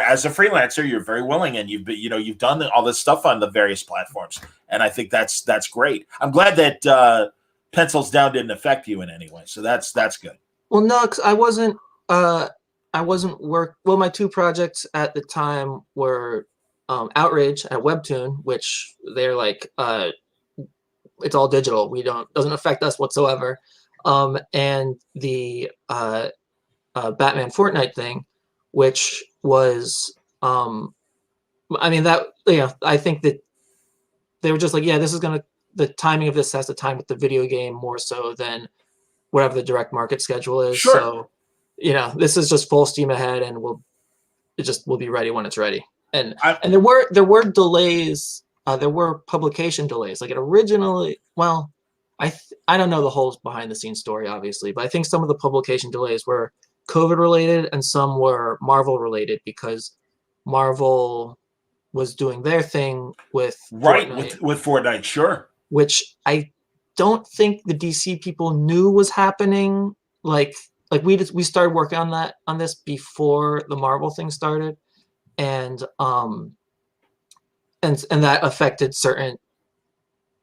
as a freelancer, you're very willing, and you've done all this stuff on the various platforms, and I think that's great. I'm glad that Pencils Down didn't affect you in any way, so that's good. Well, no, 'cause I wasn't well, my 2 projects at the time were Outrage at Webtoon, which they're like it's all digital. Doesn't affect us whatsoever. And the Batman Fortnite thing, which was I mean that I think that they were just like, yeah, the timing of this has to time with the video game more so than whatever the direct market schedule is. Sure. So this is just full steam ahead, and we'll be ready when it's ready. And there were delays. There were publication delays. Like it originally, well, I don't know the whole behind the scenes story, obviously, but I think some of the publication delays were COVID related and some were Marvel related, because Marvel was doing their thing with Fortnite. with Fortnite, sure. Which I don't think the DC people knew was happening. Like we started working on this before the Marvel thing started, and that affected certain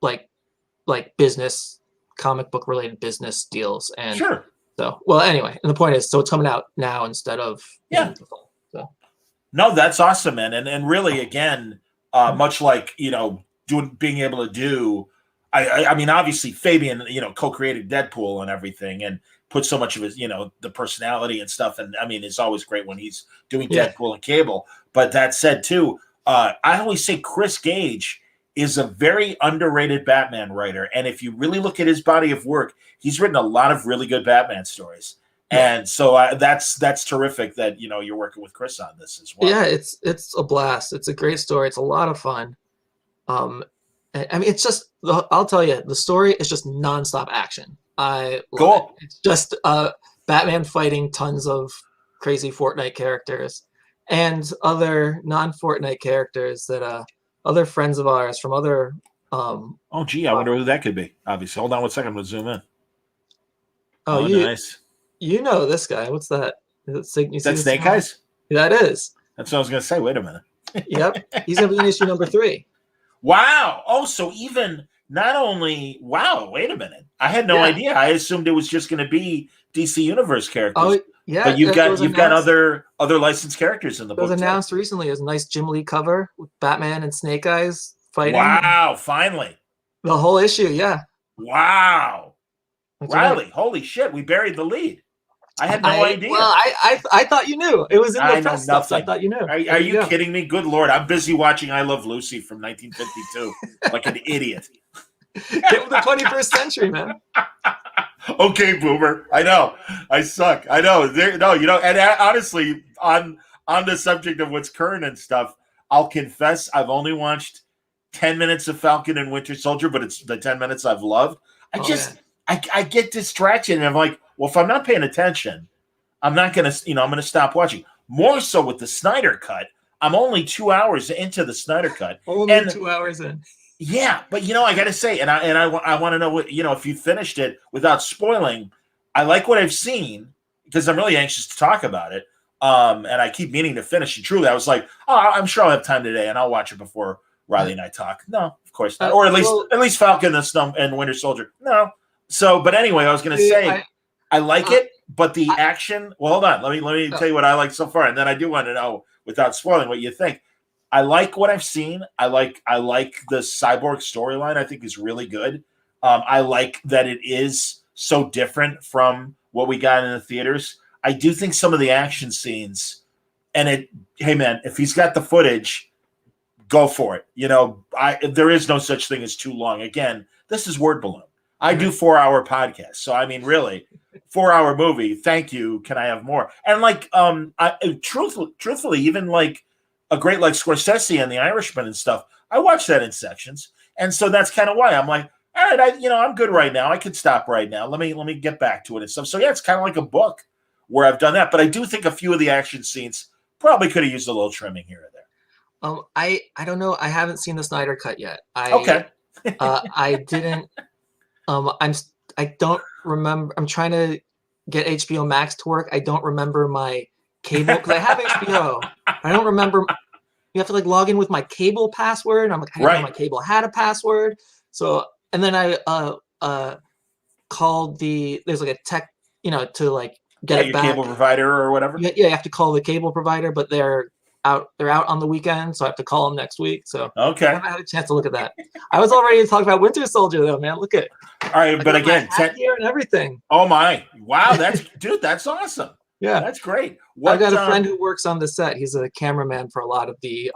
like business, comic book related business deals. And sure. So, well, anyway, and the point is, so it's coming out now instead of So. No, that's awesome, man, and really, again, much like being able to do. I mean, obviously, Fabian, co-created Deadpool and everything, and put so much of his, the personality and stuff. And I mean, it's always great when he's doing Deadpool and Cable. But that said, too, I always say Chris Gage is a very underrated Batman writer. And if you really look at his body of work, he's written a lot of really good Batman stories. Yeah. And so that's terrific that, you're working with Chris on this as well. Yeah, it's a blast. It's a great story. It's a lot of fun. I mean, it's just, I'll tell you, the story is just nonstop action. I love it. It's just Batman fighting tons of crazy Fortnite characters and other non-Fortnite characters that other friends of ours from other. I wonder who that could be. Obviously, hold on 1 second. I'm gonna zoom in. Oh, nice. You know this guy. What's that? Is that Snake Eyes? That is. That's what I was gonna say. Wait a minute. Yep, he's gonna be in issue number 3. Wow. Oh, so even not only wow. Wait a minute. I had no idea. I assumed it was just going to be DC Universe characters. Oh, yeah. But you've got other licensed characters in the book. It was announced recently. It was a nice Jim Lee cover with Batman and Snake Eyes fighting. Wow! Finally, the whole issue. Yeah. Wow. That's Reilly, right. holy shit! We buried the lead. I had no idea. Well, I thought you knew. It was in the press stuff, so I thought you knew. Are you kidding me? Good Lord. I'm busy watching I Love Lucy from 1952 like an idiot. Get with the 21st century, man. Okay, boomer. I know. I suck. I know. And honestly, on the subject of what's current and stuff, I'll confess I've only watched 10 minutes of Falcon and Winter Soldier, but it's the 10 minutes I've loved. I get distracted and I'm like, well, if I'm not paying attention, I'm not going to, I'm going to stop watching. More so with the Snyder Cut. I'm only 2 hours into the Snyder Cut. Only 2 hours in. Yeah, but I got to say, I want to know what, if you finished it without spoiling. I like what I've seen because I'm really anxious to talk about it. And I keep meaning to finish it. Truly, I was like, oh, I'm sure I'll have time today and I'll watch it before Reilly and I talk. No, of course not. Or at least Falcon and Winter Soldier. No. So, but anyway, I was going to say, I like it, but the action. Well, hold on. Let me tell you what I like so far, and then I do want to know, without spoiling, what you think. I like what I've seen. I like the Cyborg storyline. I think is really good. I like that it is so different from what we got in the theaters. I do think some of the action scenes, and hey man, if he's got the footage, go for it. There is no such thing as too long. Again, this is word balloon. I do 4-hour podcasts. So, I mean, really, 4-hour movie. Thank you. Can I have more? And truthfully, even like a great like Scorsese and The Irishman and stuff, I watch that in sections. And so that's kind of why I'm like, all right, I'm good right now. I could stop right now. Let me get back to it and stuff. So yeah, it's kind of like a book where I've done that. But I do think a few of the action scenes probably could have used a little trimming here or there. I don't know. I haven't seen the Snyder Cut yet. Okay. I didn't. I don't remember. I'm trying to get HBO Max to work. I don't remember my cable because I have HBO. I don't remember. You have to like log in with my cable password. I'm like, I didn't know my cable had a password. So, and then I called there's like a tech, to like get it your back. Cable provider or whatever. Yeah, you have to call the cable provider, but they're out on the weekend, so I have to call them next week. So okay, I haven't had a chance to look at that. I was all ready to talk about Winter Soldier though, man. Look at all right, but again, here and everything. Oh my, wow, that's awesome. Yeah, that's great. I got a friend who works on the set. He's a cameraman for a lot of the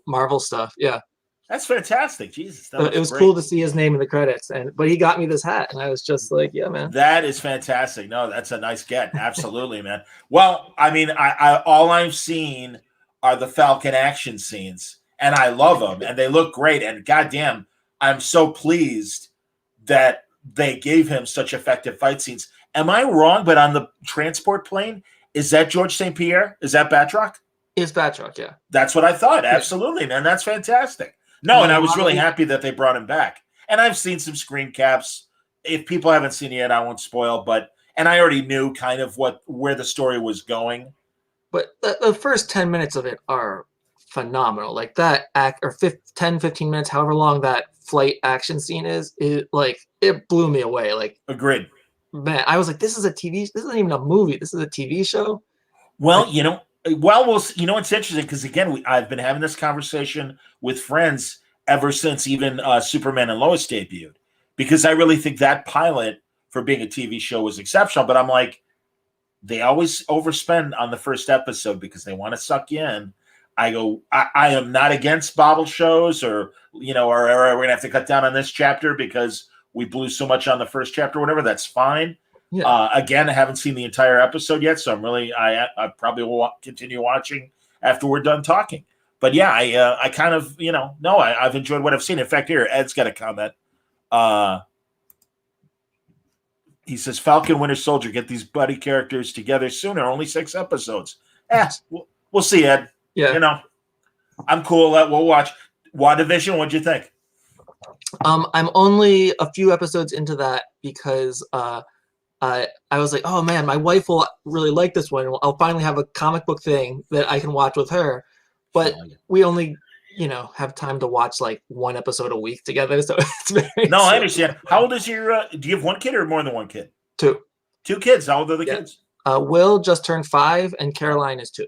Marvel stuff. Yeah, that's fantastic. Jesus, it was cool to see his name in the credits, but he got me this hat, and I was just like, yeah, man, that is fantastic. No, that's a nice get. Absolutely, man. Well, I mean, I all I've seen are the Falcon action scenes, and I love them, and they look great. And goddamn, I'm so pleased that they gave him such effective fight scenes. Am I wrong? But on the transport plane, is that George St. Pierre? Is that Batroc? It's Batroc, yeah. That's what I thought. Absolutely, man. That's fantastic. No, and I was really happy that they brought him back. And I've seen some screen caps. If people haven't seen it yet, I won't spoil. And I already knew kind of where the story was going. But the first 10 minutes of it are phenomenal. Like that 10, 15 minutes, however long that flight action scene is, it blew me away. Like, agreed. Man, I was like, this isn't even a movie. This is a TV show. Well, it's interesting because again, I've been having this conversation with friends ever since even Superman and Lois debuted, because I really think that pilot for being a TV show was exceptional. But I'm like, they always overspend on the first episode because they want to suck you in. I go, I am not against Bible shows or or we're gonna have to cut down on this chapter because we blew so much on the first chapter, or whatever. That's fine. Yeah. Again, I haven't seen the entire episode yet, so I probably will continue watching after we're done talking. But yeah, I kind of, I've enjoyed what I've seen. In fact, here, Ed's got a comment. He says, Falcon, Winter Soldier, get these buddy characters together sooner. Only 6 episodes. We'll see, Ed. Yeah. I'm cool. We'll watch. WandaVision, what'd you think? I'm only a few episodes into that because I was like, oh man, my wife will really like this one. I'll finally have a comic book thing that I can watch with her. But we only, have time to watch like 1 episode a week together. So it's very No, I understand. How old is your do you have 1 kid or more than 1 kid? 2. 2 kids. How old are the kids? Will just turned 5 and Caroline is 2.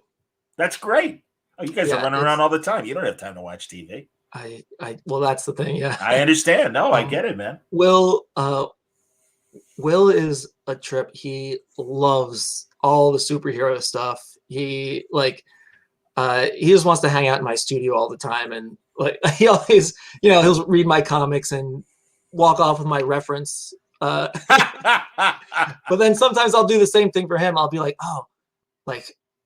That's great. Oh, you guys are running around all the time. You don't have time to watch TV. Well, that's the thing. Yeah. I understand. No, I get it, man. Will is a trip. He loves all the superhero stuff. He just wants to hang out in my studio all the time, and he always, he'll read my comics and walk off with my reference. But then sometimes I'll do the same thing for him. I'll be like, oh,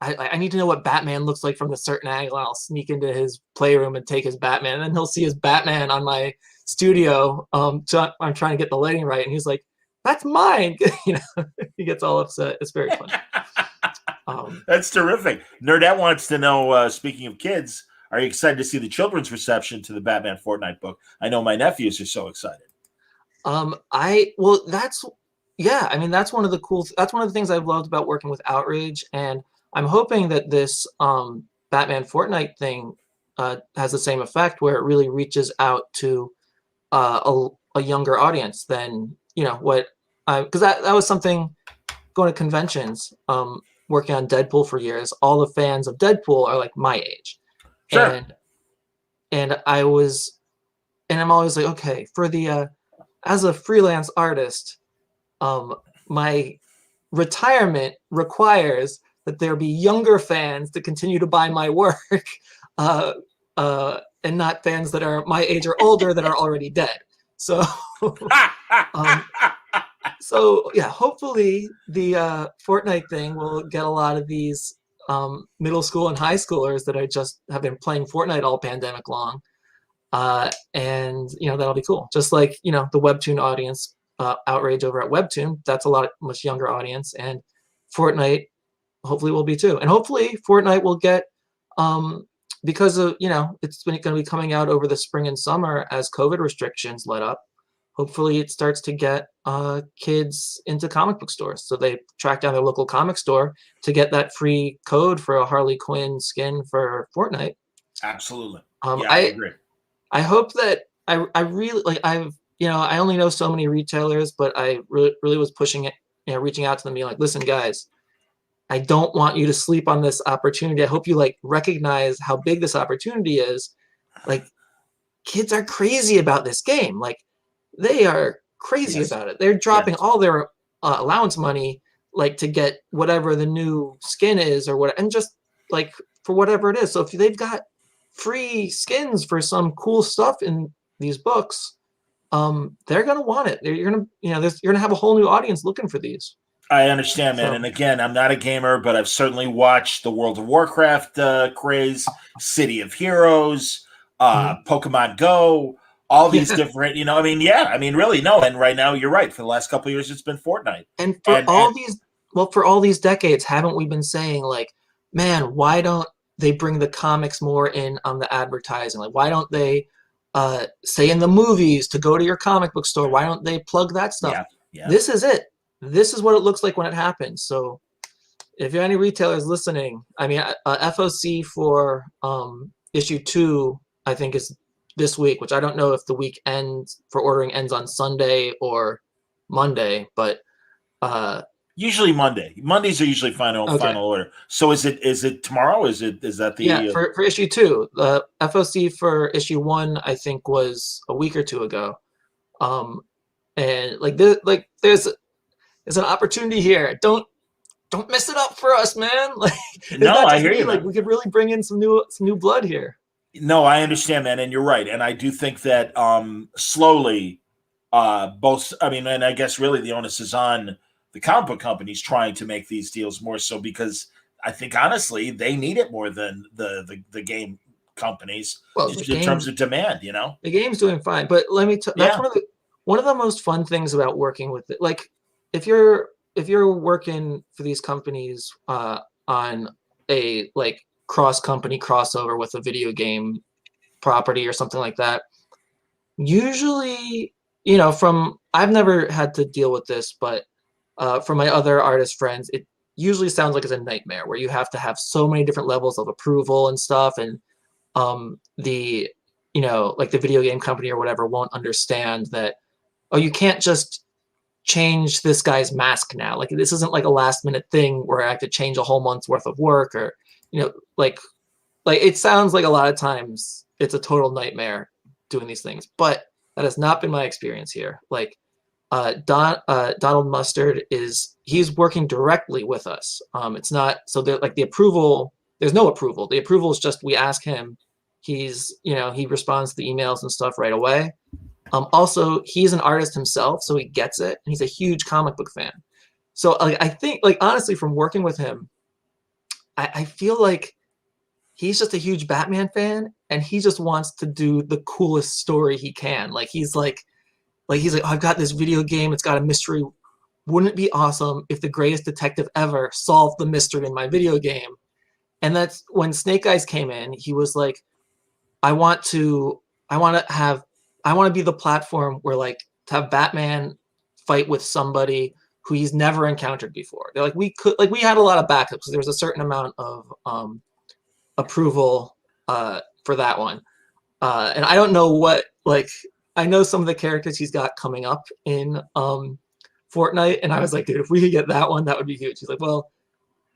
I need to know what Batman looks like from a certain angle. And I'll sneak into his playroom and take his Batman, and then he'll see his Batman on my studio. So I'm trying to get the lighting right, and he's like, "That's mine." He gets all upset. It's very funny. That's terrific. Nerdette wants to know, speaking of kids, are you excited to see the children's reception to the Batman Fortnite book? I know my nephews are so excited. That's one of the things I've loved about working with Outrage, and I'm hoping that this Batman Fortnite thing has the same effect, where it really reaches out to a younger audience than what because that was something going to conventions. Working on Deadpool for years, all the fans of Deadpool are like my age. Sure. And I'm always like, okay, for the as a freelance artist, my retirement requires that there be younger fans to continue to buy my work, and not fans that are my age or older that are already dead. So So yeah, hopefully the Fortnite thing will get a lot of these middle school and high schoolers that have been playing Fortnite all pandemic long, and that'll be cool. Just like the Webtoon audience, Outrage over at Webtoon, that's a much younger audience, and Fortnite hopefully will be too. And hopefully Fortnite will get because of it's going to be coming out over the spring and summer as COVID restrictions let up. Hopefully it starts to get kids into comic book stores. So they track down their local comic store to get that free code for a Harley Quinn skin for Fortnite. Absolutely. I agree. I hope that I really I only know so many retailers, but I really was pushing it, reaching out to them, being like, listen, guys, I don't want you to sleep on this opportunity. I hope you recognize how big this opportunity is. Kids are crazy about this game. They are crazy about it. They're dropping all their allowance money, to get whatever the new skin is or what, and just for whatever it is. So if they've got free skins for some cool stuff in these books, they're gonna want it. You're gonna have a whole new audience looking for these. I understand, man. And again, I'm not a gamer, but I've certainly watched the World of Warcraft craze, City of Heroes, Pokemon Go. All these different, really, no. And right now, you're right. For the last couple of years, it's been Fortnite. And for all these decades, haven't we been saying man, why don't they bring the comics more in on the advertising? Why don't they say in the movies to go to your comic book store? Why don't they plug that stuff? Yeah. This is it. This is what it looks like when it happens. So if you're any retailers listening, FOC for issue 2, I think is this week, which I don't know if the week for ordering ends on Sunday or Monday, but usually Monday. Mondays are usually final order. So is it tomorrow? Is that the for issue 2? The FOC for issue 1 I think was a week or 2 ago. And there's an opportunity here. Don't mess it up for us, man. No, I hear you. We could really bring in some new blood here. No, I understand, man, and you're right. And I do think that slowly, both. I mean, and I guess really the onus is on the comic book companies trying to make these deals more so because I think honestly they need it more than the game companies Well, just in terms of demand. You know? the game's doing fine, but let me. That's Yeah. one of the most fun things about working with it. Like, if you're working for these companies on a like cross company crossover with a video game property or something like that, usually, from I've never had to deal with this, but from my other artist friends, it usually sounds like it's a nightmare where you have to have so many different levels of approval and stuff, and the like the video game company or whatever won't understand that, oh, you can't just change this guy's mask now. Like, this isn't like a last minute thing where I have to change a whole month's worth of work, or like it sounds like a lot of times it's a total nightmare doing these things, but that has not been my experience here. Like, Donald Mustard he's working directly with us. It's not so that like the approval, there's no approval. The approval is just we ask him. He's he responds to the emails and stuff right away. Also, he's an artist himself, so he gets it, and he's a huge comic book fan. So I think, like, honestly, from working with him, I feel like he's just a huge Batman fan, and he just wants to do the coolest story he can. Like, he's like, oh, I've got this video game. It's got a mystery. Wouldn't it be awesome if the greatest detective ever solved the mystery in my video game? And that's when Snake Eyes came in. He was like, I want to be the platform where, like, to have Batman fight with somebody who he's never encountered before. They're like, we had a lot of backups because there was a certain amount of approval for that one. And I don't know what, like, I know some of the characters he's got coming up in Fortnite, and I was like, dude, if we could get that one, that would be huge. He's like, well,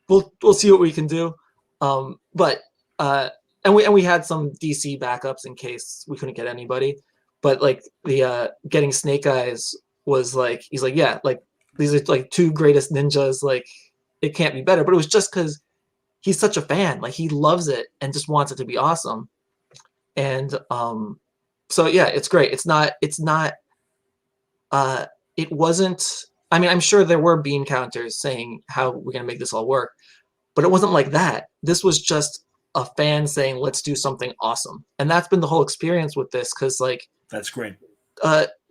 we'll see what we can do. And we had some DC backups in case we couldn't get anybody. But like the getting Snake Eyes was like, he's like, yeah, like these are like two greatest ninjas, like it can't be better. But it was just because he's such a fan, like he loves it and just wants it to be awesome. And so yeah, it's great. It wasn't, I mean, I'm sure there were bean counters saying how we're gonna make this all work, but it wasn't like that. This was just a fan saying, let's do something awesome. And that's been the whole experience with this, because like, that's great.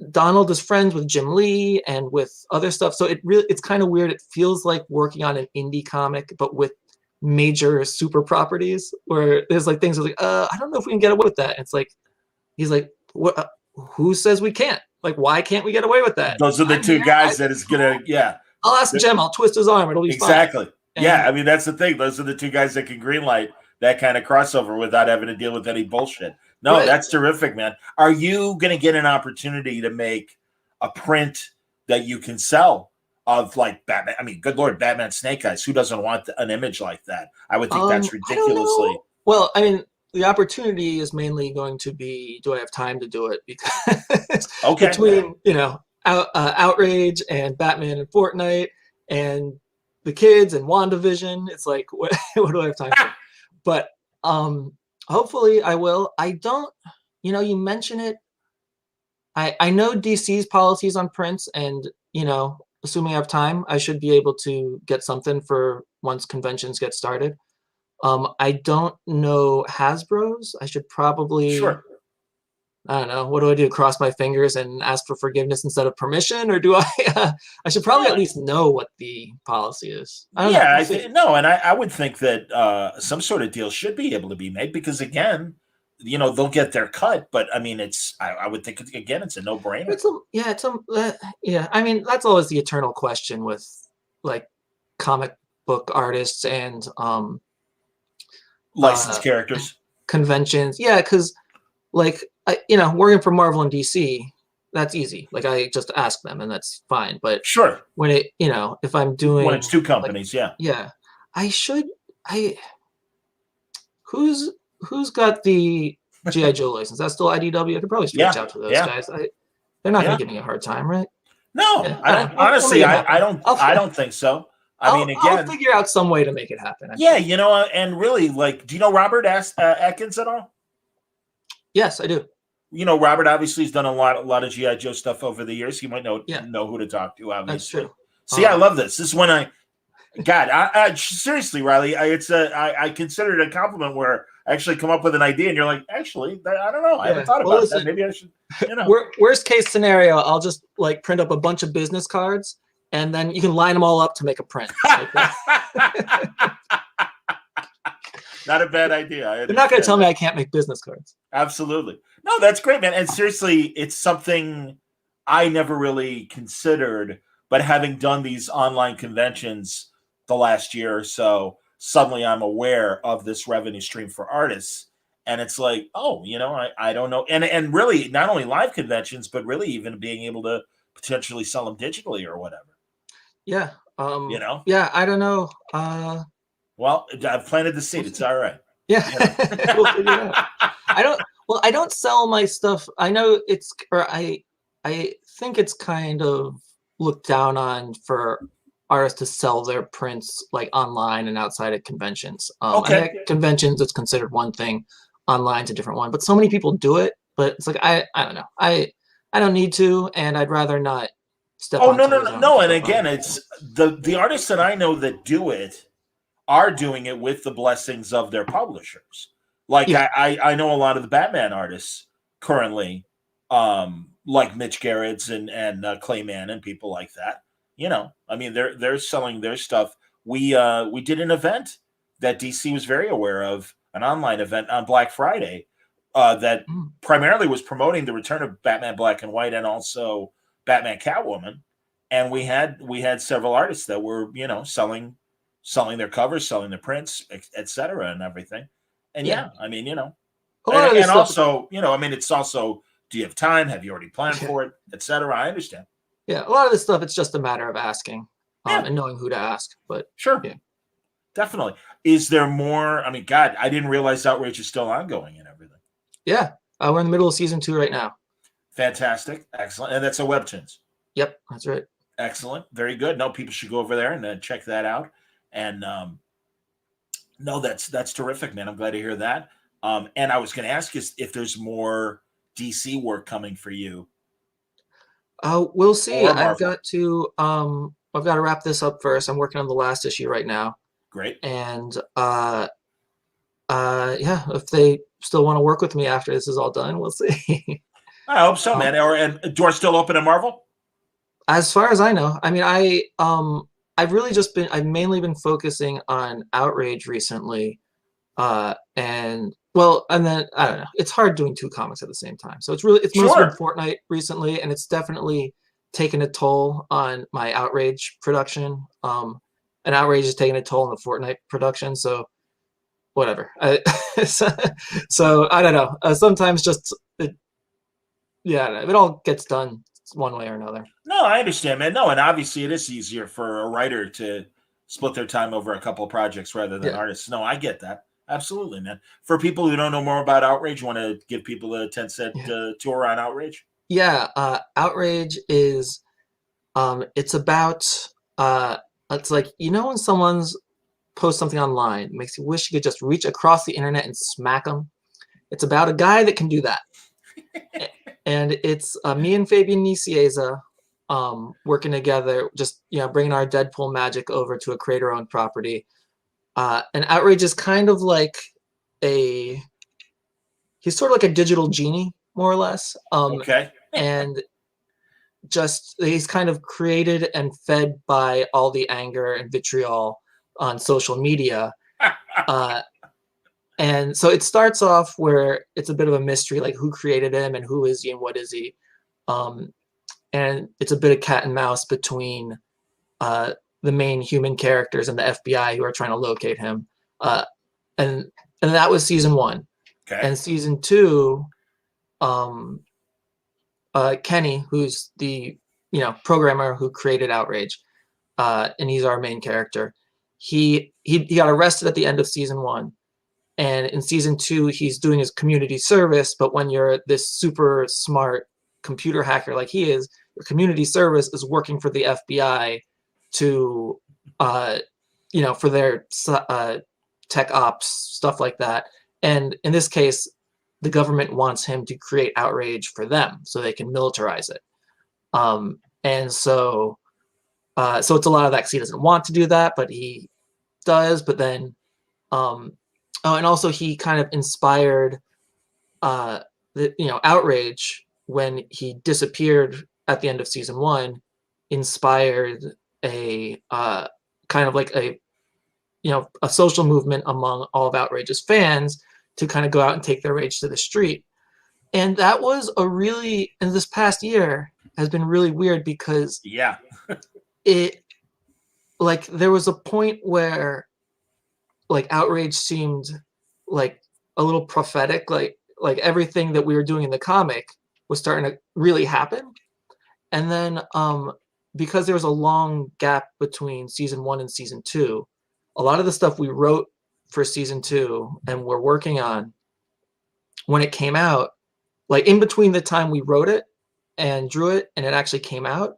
Donald is friends with Jim Lee and with other stuff. So it's kind of weird. It feels like working on an indie comic, but with major super properties where there's like things like, I don't know if we can get away with that. And it's like, he's like, what, who says we can't? Like, why can't we get away with that? Those are the two guys that is going to, yeah. I'll ask Jim, I'll twist his arm. It'll be exactly. fine. Yeah. I mean, that's the thing. Those are the two guys that can greenlight that kind of crossover without having to deal with any bullshit. No, right. That's terrific, man. Are you going to get an opportunity to make a print that you can sell of like Batman? I mean, good Lord, Batman Snake Eyes. Who doesn't want an image like that? I would think that's ridiculously. Well, I mean, the opportunity is mainly going to be, do I have time to do it? Because between, Outrage and Batman and Fortnite and the kids and WandaVision, it's like, what do I have time for? But hopefully I will. I don't, you mention it. I know DC's policies on prints, and, assuming I have time, I should be able to get something for once conventions get started. I don't know Hasbro's. I should probably, sure. I don't know. What do I do? Cross my fingers and ask for forgiveness instead of permission? Or do I, I should probably at least know what the policy is. And I would think that some sort of deal should be able to be made because, again, they'll get their cut. But, I mean, I would think, again, it's a no-brainer. I mean, that's always the eternal question with, like, comic book artists and licensed characters. Conventions. Yeah, because, like, working for Marvel and DC, that's easy. Like, I just ask them, and that's fine. But sure, when it, if I'm doing when it's two companies, yeah, who's got the G.I. Joe license? That's still IDW. I could probably reach out to those guys. They're not going to give me a hard time, right? No, honestly, I don't think so. I'll figure out some way to make it happen. And really, like, do you know Robert Atkins at all? Yes, I do. You know, Robert obviously has done a lot of GI Joe stuff over the years. You might know Yeah, who to talk to. that's Obviously, true. see, I love this. This is when I seriously, Reilly, I consider it a compliment where I actually come up with an idea, and you're like, actually, I don't know, I haven't thought about that. Maybe I should, you know. Worst case scenario, I'll just like print up a bunch of business cards, and then you can line them all up to make a print. Not a bad idea. They're not going to tell me I can't make business cards. Absolutely. No, that's great, man. And seriously, it's something I never really considered, but having done these online conventions the last year or so, suddenly I'm aware of this revenue stream for artists. And it's like, oh, you know, I don't know. And really not only live conventions, but really even being able to potentially sell them digitally or whatever. Yeah. You know? Yeah, I don't know. Well, I've planted the seed. It's all right. Yeah. You know? We'll figure it out. I don't sell my stuff. I know I think it's kind of looked down on for artists to sell their prints like online and outside of conventions. Okay. At conventions, it's considered one thing. Online's a different one. But so many people do it. But it's like I don't know. I don't need to, and I'd rather not step on toes. No. And again, it's the artists that I know that do it are doing it with the blessings of their publishers. Like I know a lot of the Batman artists currently, like Mitch Gerrits and Clayman and people like that. You know, I mean, they're selling their stuff. We did an event that DC was very aware of, an online event on Black Friday, that primarily was promoting the return of Batman Black and White and also Batman Catwoman. And we had several artists that were, you know, selling their covers, selling their prints, etc. and everything. And I mean, you know, and also, you know, I mean, it's also, do you have time? Have you already planned for it, etc.? I understand. Yeah, a lot of this stuff, it's just a matter of asking and knowing who to ask. But sure, definitely. Is there more? I mean, God, I didn't realize Outrage is still ongoing and everything. Yeah, we're in the middle of season 2 right now. Fantastic, excellent, and that's a Webtoons. Yep, that's right. Excellent, very good. No, people should go over there and check that out. And no, that's terrific, man. I'm glad to hear that. And I was going to ask you if there's more DC work coming for you. We'll see. I've got to wrap this up first. I'm working on the last issue right now. Great. And if they still want to work with me after this is all done, we'll see. I hope so, man. And doors still open at Marvel? As far as I know. I mean, I've mainly been focusing on Outrage recently. And then I don't know. It's hard doing 2 comics at the same time. So it's mostly been Fortnite recently, and it's definitely taken a toll on my Outrage production. And Outrage is taking a toll on the Fortnite production. So whatever. So I don't know. Sometimes just it all gets done one way or another. No, I understand, man. No, and obviously it is easier for a writer to split their time over a couple of projects rather than artists. No, I get that. Absolutely, man. For people who don't know more about Outrage, you want to give people a 10-cent tour on Outrage? Yeah, Outrage is, it's about, it's like, you know, when someone's posts something online, it makes you wish you could just reach across the internet and smack them. It's about a guy that can do that. And it's me and Fabian Nicieza working together, just, you know, bringing our Deadpool magic over to a creator-owned property. And Outrage is kind of like he's sort of like a digital genie, more or less. Okay. And just, he's kind of created and fed by all the anger and vitriol on social media. And so it starts off where it's a bit of a mystery, like who created him and who is he and what is he? And it's a bit of cat and mouse between the main human characters and the FBI who are trying to locate him. And that was season 1. Okay. And season 2, Kenny, who's the, you know, programmer who created Outrage, and he's our main character. He got arrested at the end of season 1. And in season 2, he's doing his community service. But when you're this super smart computer hacker like he is, your community service is working for the FBI to, you know, for their tech ops, stuff like that. And in this case, the government wants him to create outrage for them so they can militarize it. And so it's a lot of that 'cause he doesn't want to do that, but he does. But then, and also he kind of inspired outrage when he disappeared at the end of season 1, inspired a kind of like a social movement among all of Outrage's fans to kind of go out and take their rage to the street. And that was and this past year has been really weird because it, like, there was a point where like Outrage seemed like a little prophetic, like everything that we were doing in the comic was starting to really happen. And then because there was a long gap between season 1 and season 2, a lot of the stuff we wrote for season 2 and we're working on, when it came out, like in between the time we wrote it and drew it and it actually came out,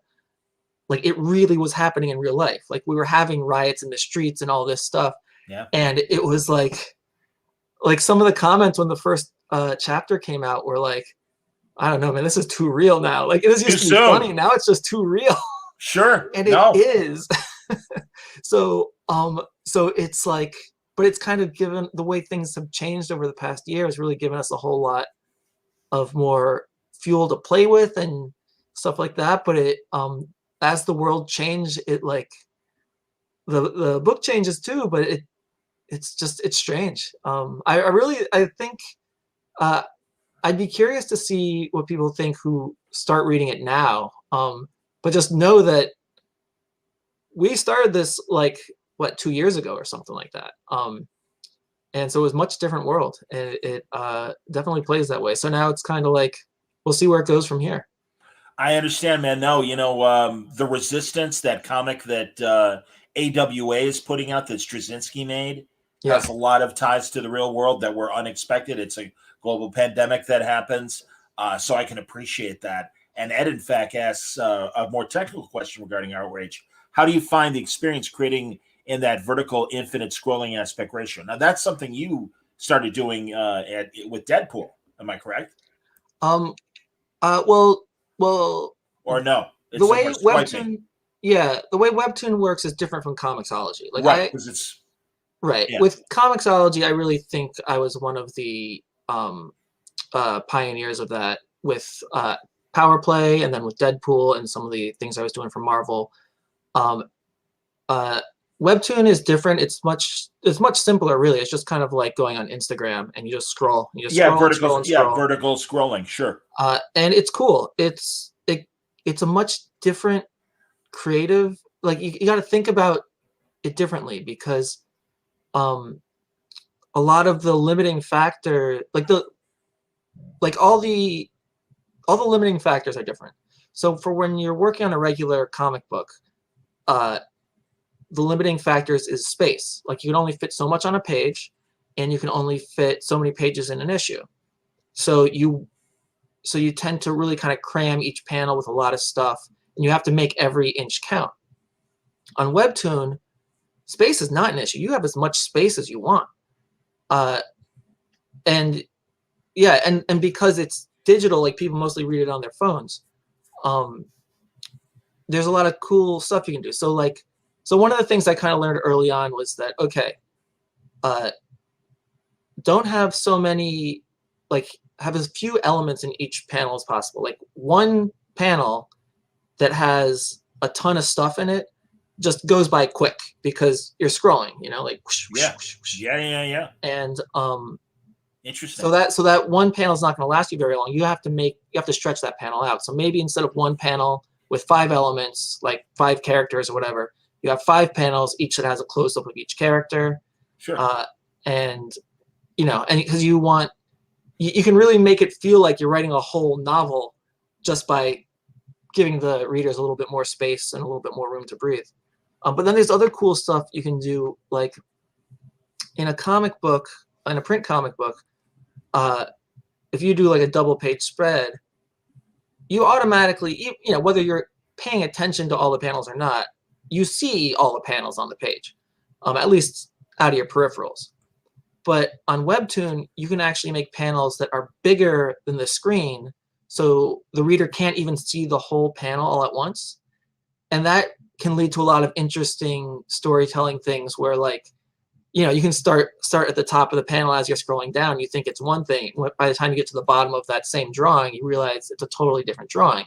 like it really was happening in real life. Like we were having riots in the streets and all this stuff. Yeah. And it was like some of the comments when the first chapter came out were like, I don't know, man, this is too real now. Like it was used to be funny. Now it's just too real. Sure. And it is. So it's like, but it's kind of given the way things have changed over the past year has really given us a whole lot of more fuel to play with and stuff like that. But it, as the world changed, it like the book changes too, but it's strange. I think I'd be curious to see what people think who start reading it now. But just know that we started this like 2 years ago or something like that. And so it was a much different world, and it definitely plays that way. So now it's kind of like, we'll see where it goes from here. I understand, man. No, the Resistance, that comic that AWA is putting out that Straczynski made, has a lot of ties to the real world that were unexpected. It's a global pandemic that happens. So I can appreciate that. And Ed, in fact, asks a more technical question regarding Outrage. How do you find the experience creating in that vertical infinite scrolling aspect ratio? Now, that's something you started doing with Deadpool. Am I correct? Well, or no? It's the way Webtoon, the way Webtoon works is different from Comixology. Like right, because it's right with Comixology. I really think I was one of the pioneers of that with Power Play, and then with Deadpool and some of the things I was doing for Marvel. Webtoon is different. It's much simpler, really. It's just kind of like going on Instagram and you just scroll. You just vertical scrolling, sure. And it's cool. It's a much different creative. Like you got to think about it differently because a lot of the limiting factor, all the limiting factors are different. So for when you're working on a regular comic book, the limiting factors is space. Like you can only fit so much on a page, and you can only fit so many pages in an issue. So you tend to really kind of cram each panel with a lot of stuff, and you have to make every inch count. On Webtoon, space is not an issue. You have as much space as you want. And because it's digital, like people mostly read it on their phones. There's a lot of cool stuff you can do. So one of the things I kind of learned early on was that, okay, don't have so many, have as few elements in each panel as possible. Like one panel that has a ton of stuff in it just goes by quick because you're scrolling, like whoosh, whoosh, whoosh, whoosh. Yeah. And interesting. So that one panel is not going to last you very long. You have to stretch that panel out. So maybe instead of one panel with 5 elements, like 5 characters or whatever, you have 5 panels, each that has a close-up of each character. Sure. And because you can really make it feel like you're writing a whole novel just by giving the readers a little bit more space and a little bit more room to breathe. But then there's other cool stuff you can do, like in a print comic book, if you do like a double-page spread, you automatically, whether you're paying attention to all the panels or not, you see all the panels on the page, at least out of your peripherals. But on Webtoon, you can actually make panels that are bigger than the screen, so the reader can't even see the whole panel all at once. And that can lead to a lot of interesting storytelling things where, like, you can start at the top of the panel as you're scrolling down. You think it's one thing. By the time you get to the bottom of that same drawing, you realize it's a totally different drawing.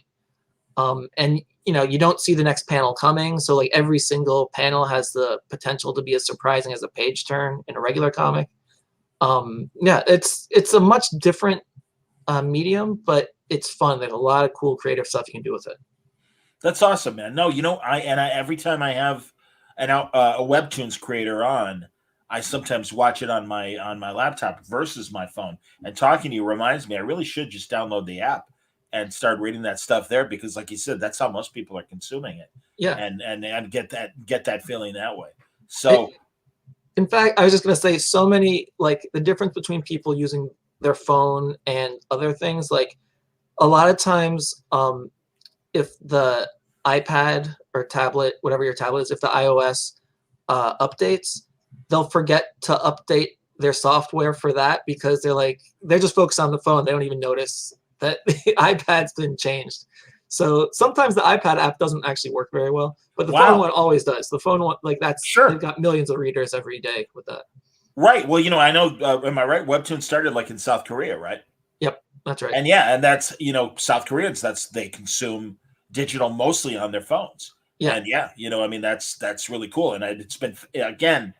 And you don't see the next panel coming. So like every single panel has the potential to be as surprising as a page turn in a regular comic. Yeah, it's a much different medium, but it's fun. There's a lot of cool creative stuff you can do with it. That's awesome, man. No, I every time I have a Webtoons creator on, I sometimes watch it on my laptop versus my phone. And talking to you reminds me, I really should just download the app and start reading that stuff there, because, like you said, that's how most people are consuming it. Yeah, and get that feeling that way. So, in fact, I was just gonna say, so many, like, the difference between people using their phone and other things, like a lot of times, if the iPad or tablet, whatever your tablet is, if the iOS updates, they'll forget to update their software for that, because they're just focused on the phone. They don't even notice that the iPad's been changed. So sometimes the iPad app doesn't actually work very well, but the phone one always does. The phone one, like, that's sure, they've got millions of readers every day with that. Right. Well, I know. Am I right? Webtoon started like in South Korea, right? Yep, that's right. And that's South Koreans. They consume digital mostly on their phones. Yeah. And that's really cool. And it's been, again,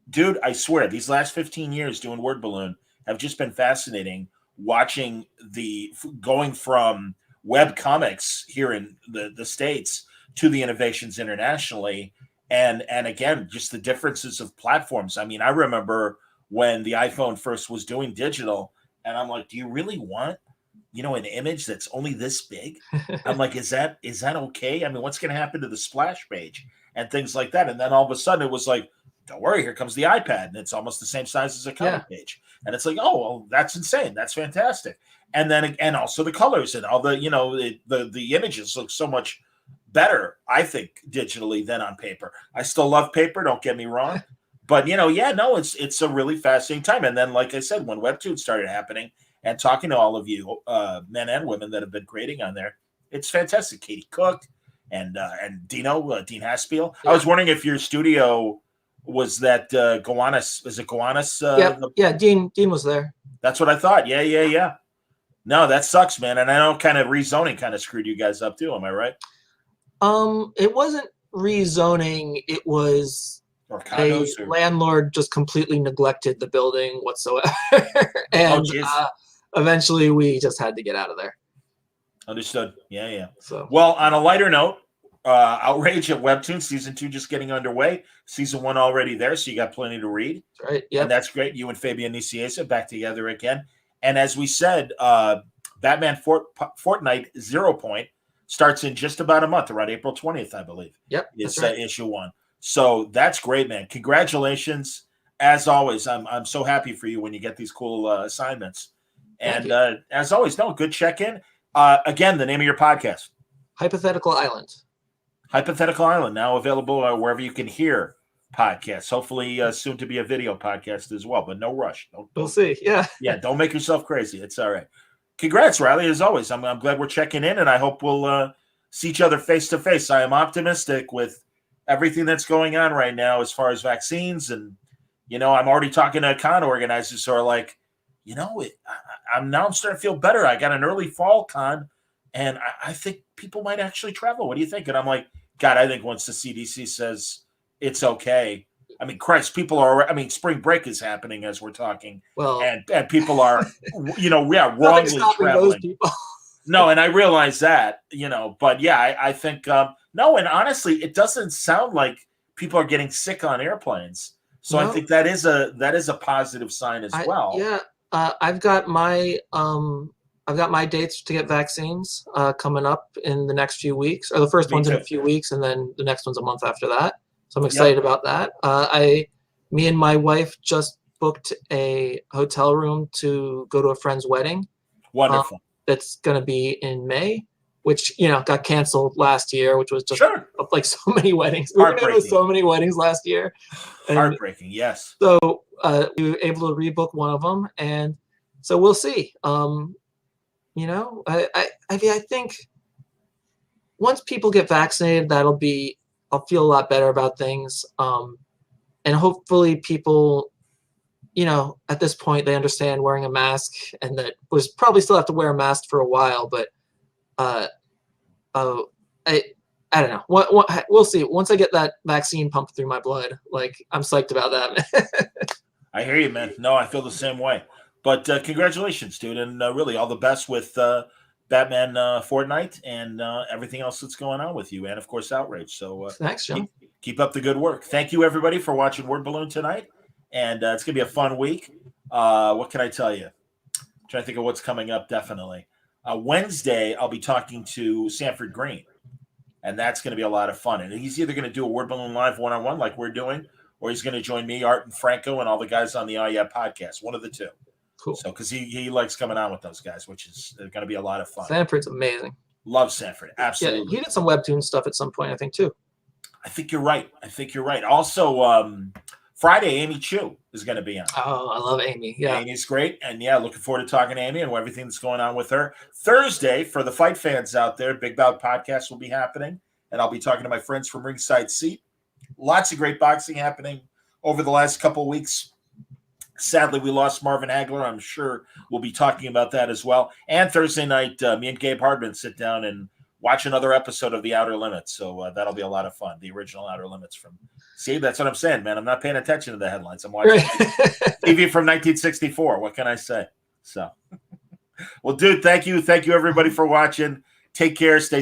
dude, I swear, these last 15 years doing Word Balloon have just been fascinating. Watching going from web comics here in the States to the innovations internationally. And again, just the differences of platforms. I mean, I remember when the iPhone first was doing digital, and I'm like, do you really want, an image that's only this big? I'm like, is that okay? I mean, what's going to happen to the splash page and things like that? And then all of a sudden it was like, don't worry, here comes the iPad, and it's almost the same size as a comic page. And it's like, oh, well, that's insane. That's fantastic. And then, and also the colors and all the, the images look so much better, I think, digitally than on paper. I still love paper, don't get me wrong. But, it's a really fascinating time. And then, like I said, when Webtoon started happening, and talking to all of you, men and women that have been creating on there, it's fantastic. Katie Cook and Dino, Dean Haspiel. Yeah. I was wondering if your studio was that Gowanus. Is it Gowanus? Yeah, Dean was there. That's what I thought. Yeah. No, that sucks, man. And I know kind of rezoning kind of screwed you guys up too. Am I right? It wasn't rezoning. It was landlord just completely neglected the building whatsoever. And eventually we just had to get out of there. Understood. Yeah. So, well, on a lighter note, Outrage at Webtoon season 2 just getting underway. Season 1 already there, so you got plenty to read. That's right. Yeah, and that's great. You and Fabian Nicieza back together again. And as we said, Batman Fortnite 0 Point starts in just about a month, around April 20th, I believe. Yep, is issue 1. So that's great, man. Congratulations. As always, I'm so happy for you when you get these cool assignments. And as always, good check-in. Again, the name of your podcast. Hypothetical Island. Hypothetical Island, now available wherever you can hear podcasts. Hopefully soon to be a video podcast as well, but no rush. We'll see. Yeah. Yeah, don't make yourself crazy. It's all right. Congrats, Reilly, as always. I'm glad we're checking in, and I hope we'll see each other face-to-face. I am optimistic with everything that's going on right now as far as vaccines. And, I'm already talking to con organizers who are like, I'm starting to feel better. I got an early fall con, and I think people might actually travel. What do you think? And I'm like, God, I think once the CDC says it's okay, I mean, Christ, people are, spring break is happening as we're talking. Well, and people are, wrongly traveling. No, and I realize that, but yeah, I think, no, and honestly, it doesn't sound like people are getting sick on airplanes. So I think that is a positive sign as well. Yeah. I've got my dates to get vaccines coming up in the next few weeks, or the first one's in a few weeks, and then the next one's a month after that. So I'm excited about that. Me and my wife just booked a hotel room to go to a friend's wedding. Wonderful. That's going to be in May, which, got canceled last year, which was just like so many weddings. We were going to so many weddings last year. Heartbreaking, yes. So we were able to rebook one of them, and so we'll see. You know, I mean, I think once people get vaccinated, I'll feel a lot better about things. And hopefully people, you know, at this point they understand wearing a mask, and that was probably still have to wear a mask for a while, but I don't know. We'll see. Once I get that vaccine pumped through my blood, like, I'm psyched about that. I hear you, man. No, I feel the same way. But congratulations, dude, and really all the best with Batman Fortnite and everything else that's going on with you, and of course Outrage. So Thanks, John. Keep up the good work. Thank you, everybody, for watching Word Balloon tonight, and it's gonna be a fun week. What can I tell you? I'm trying to think of what's coming up. Definitely Wednesday, I'll be talking to Sanford Green, and that's going to be a lot of fun. And he's either going to do a Word Balloon Live one-on-one like we're doing, or he's going to join me, Art, and Franco, and all the guys on the Oh Yeah podcast. One of the two. Cool. So, because he likes coming on with those guys, which is going to be a lot of fun. Sanford's amazing. Love Sanford. Absolutely. Yeah, he did some webtoon stuff at some point, I think, too. I think you're right. Also, Friday, Amy Chu is going to be on. Oh, I love Amy. Yeah. Amy's great. And yeah, looking forward to talking to Amy and everything that's going on with her. Thursday, for the fight fans out there, Big Bout Podcast will be happening. And I'll be talking to my friends from Ringside Seat. Lots of great boxing happening over the last couple of weeks. Sadly, we lost Marvin Hagler. I'm sure we'll be talking about that as well. And Thursday night, me and Gabe Hardman sit down and watch another episode of The Outer Limits. So that'll be a lot of fun. The original Outer Limits from... See, that's what I'm saying, man. I'm not paying attention to the headlines. I'm watching TV from 1964. What can I say? So, well, dude, thank you. Thank you, everybody, for watching. Take care. Stay safe.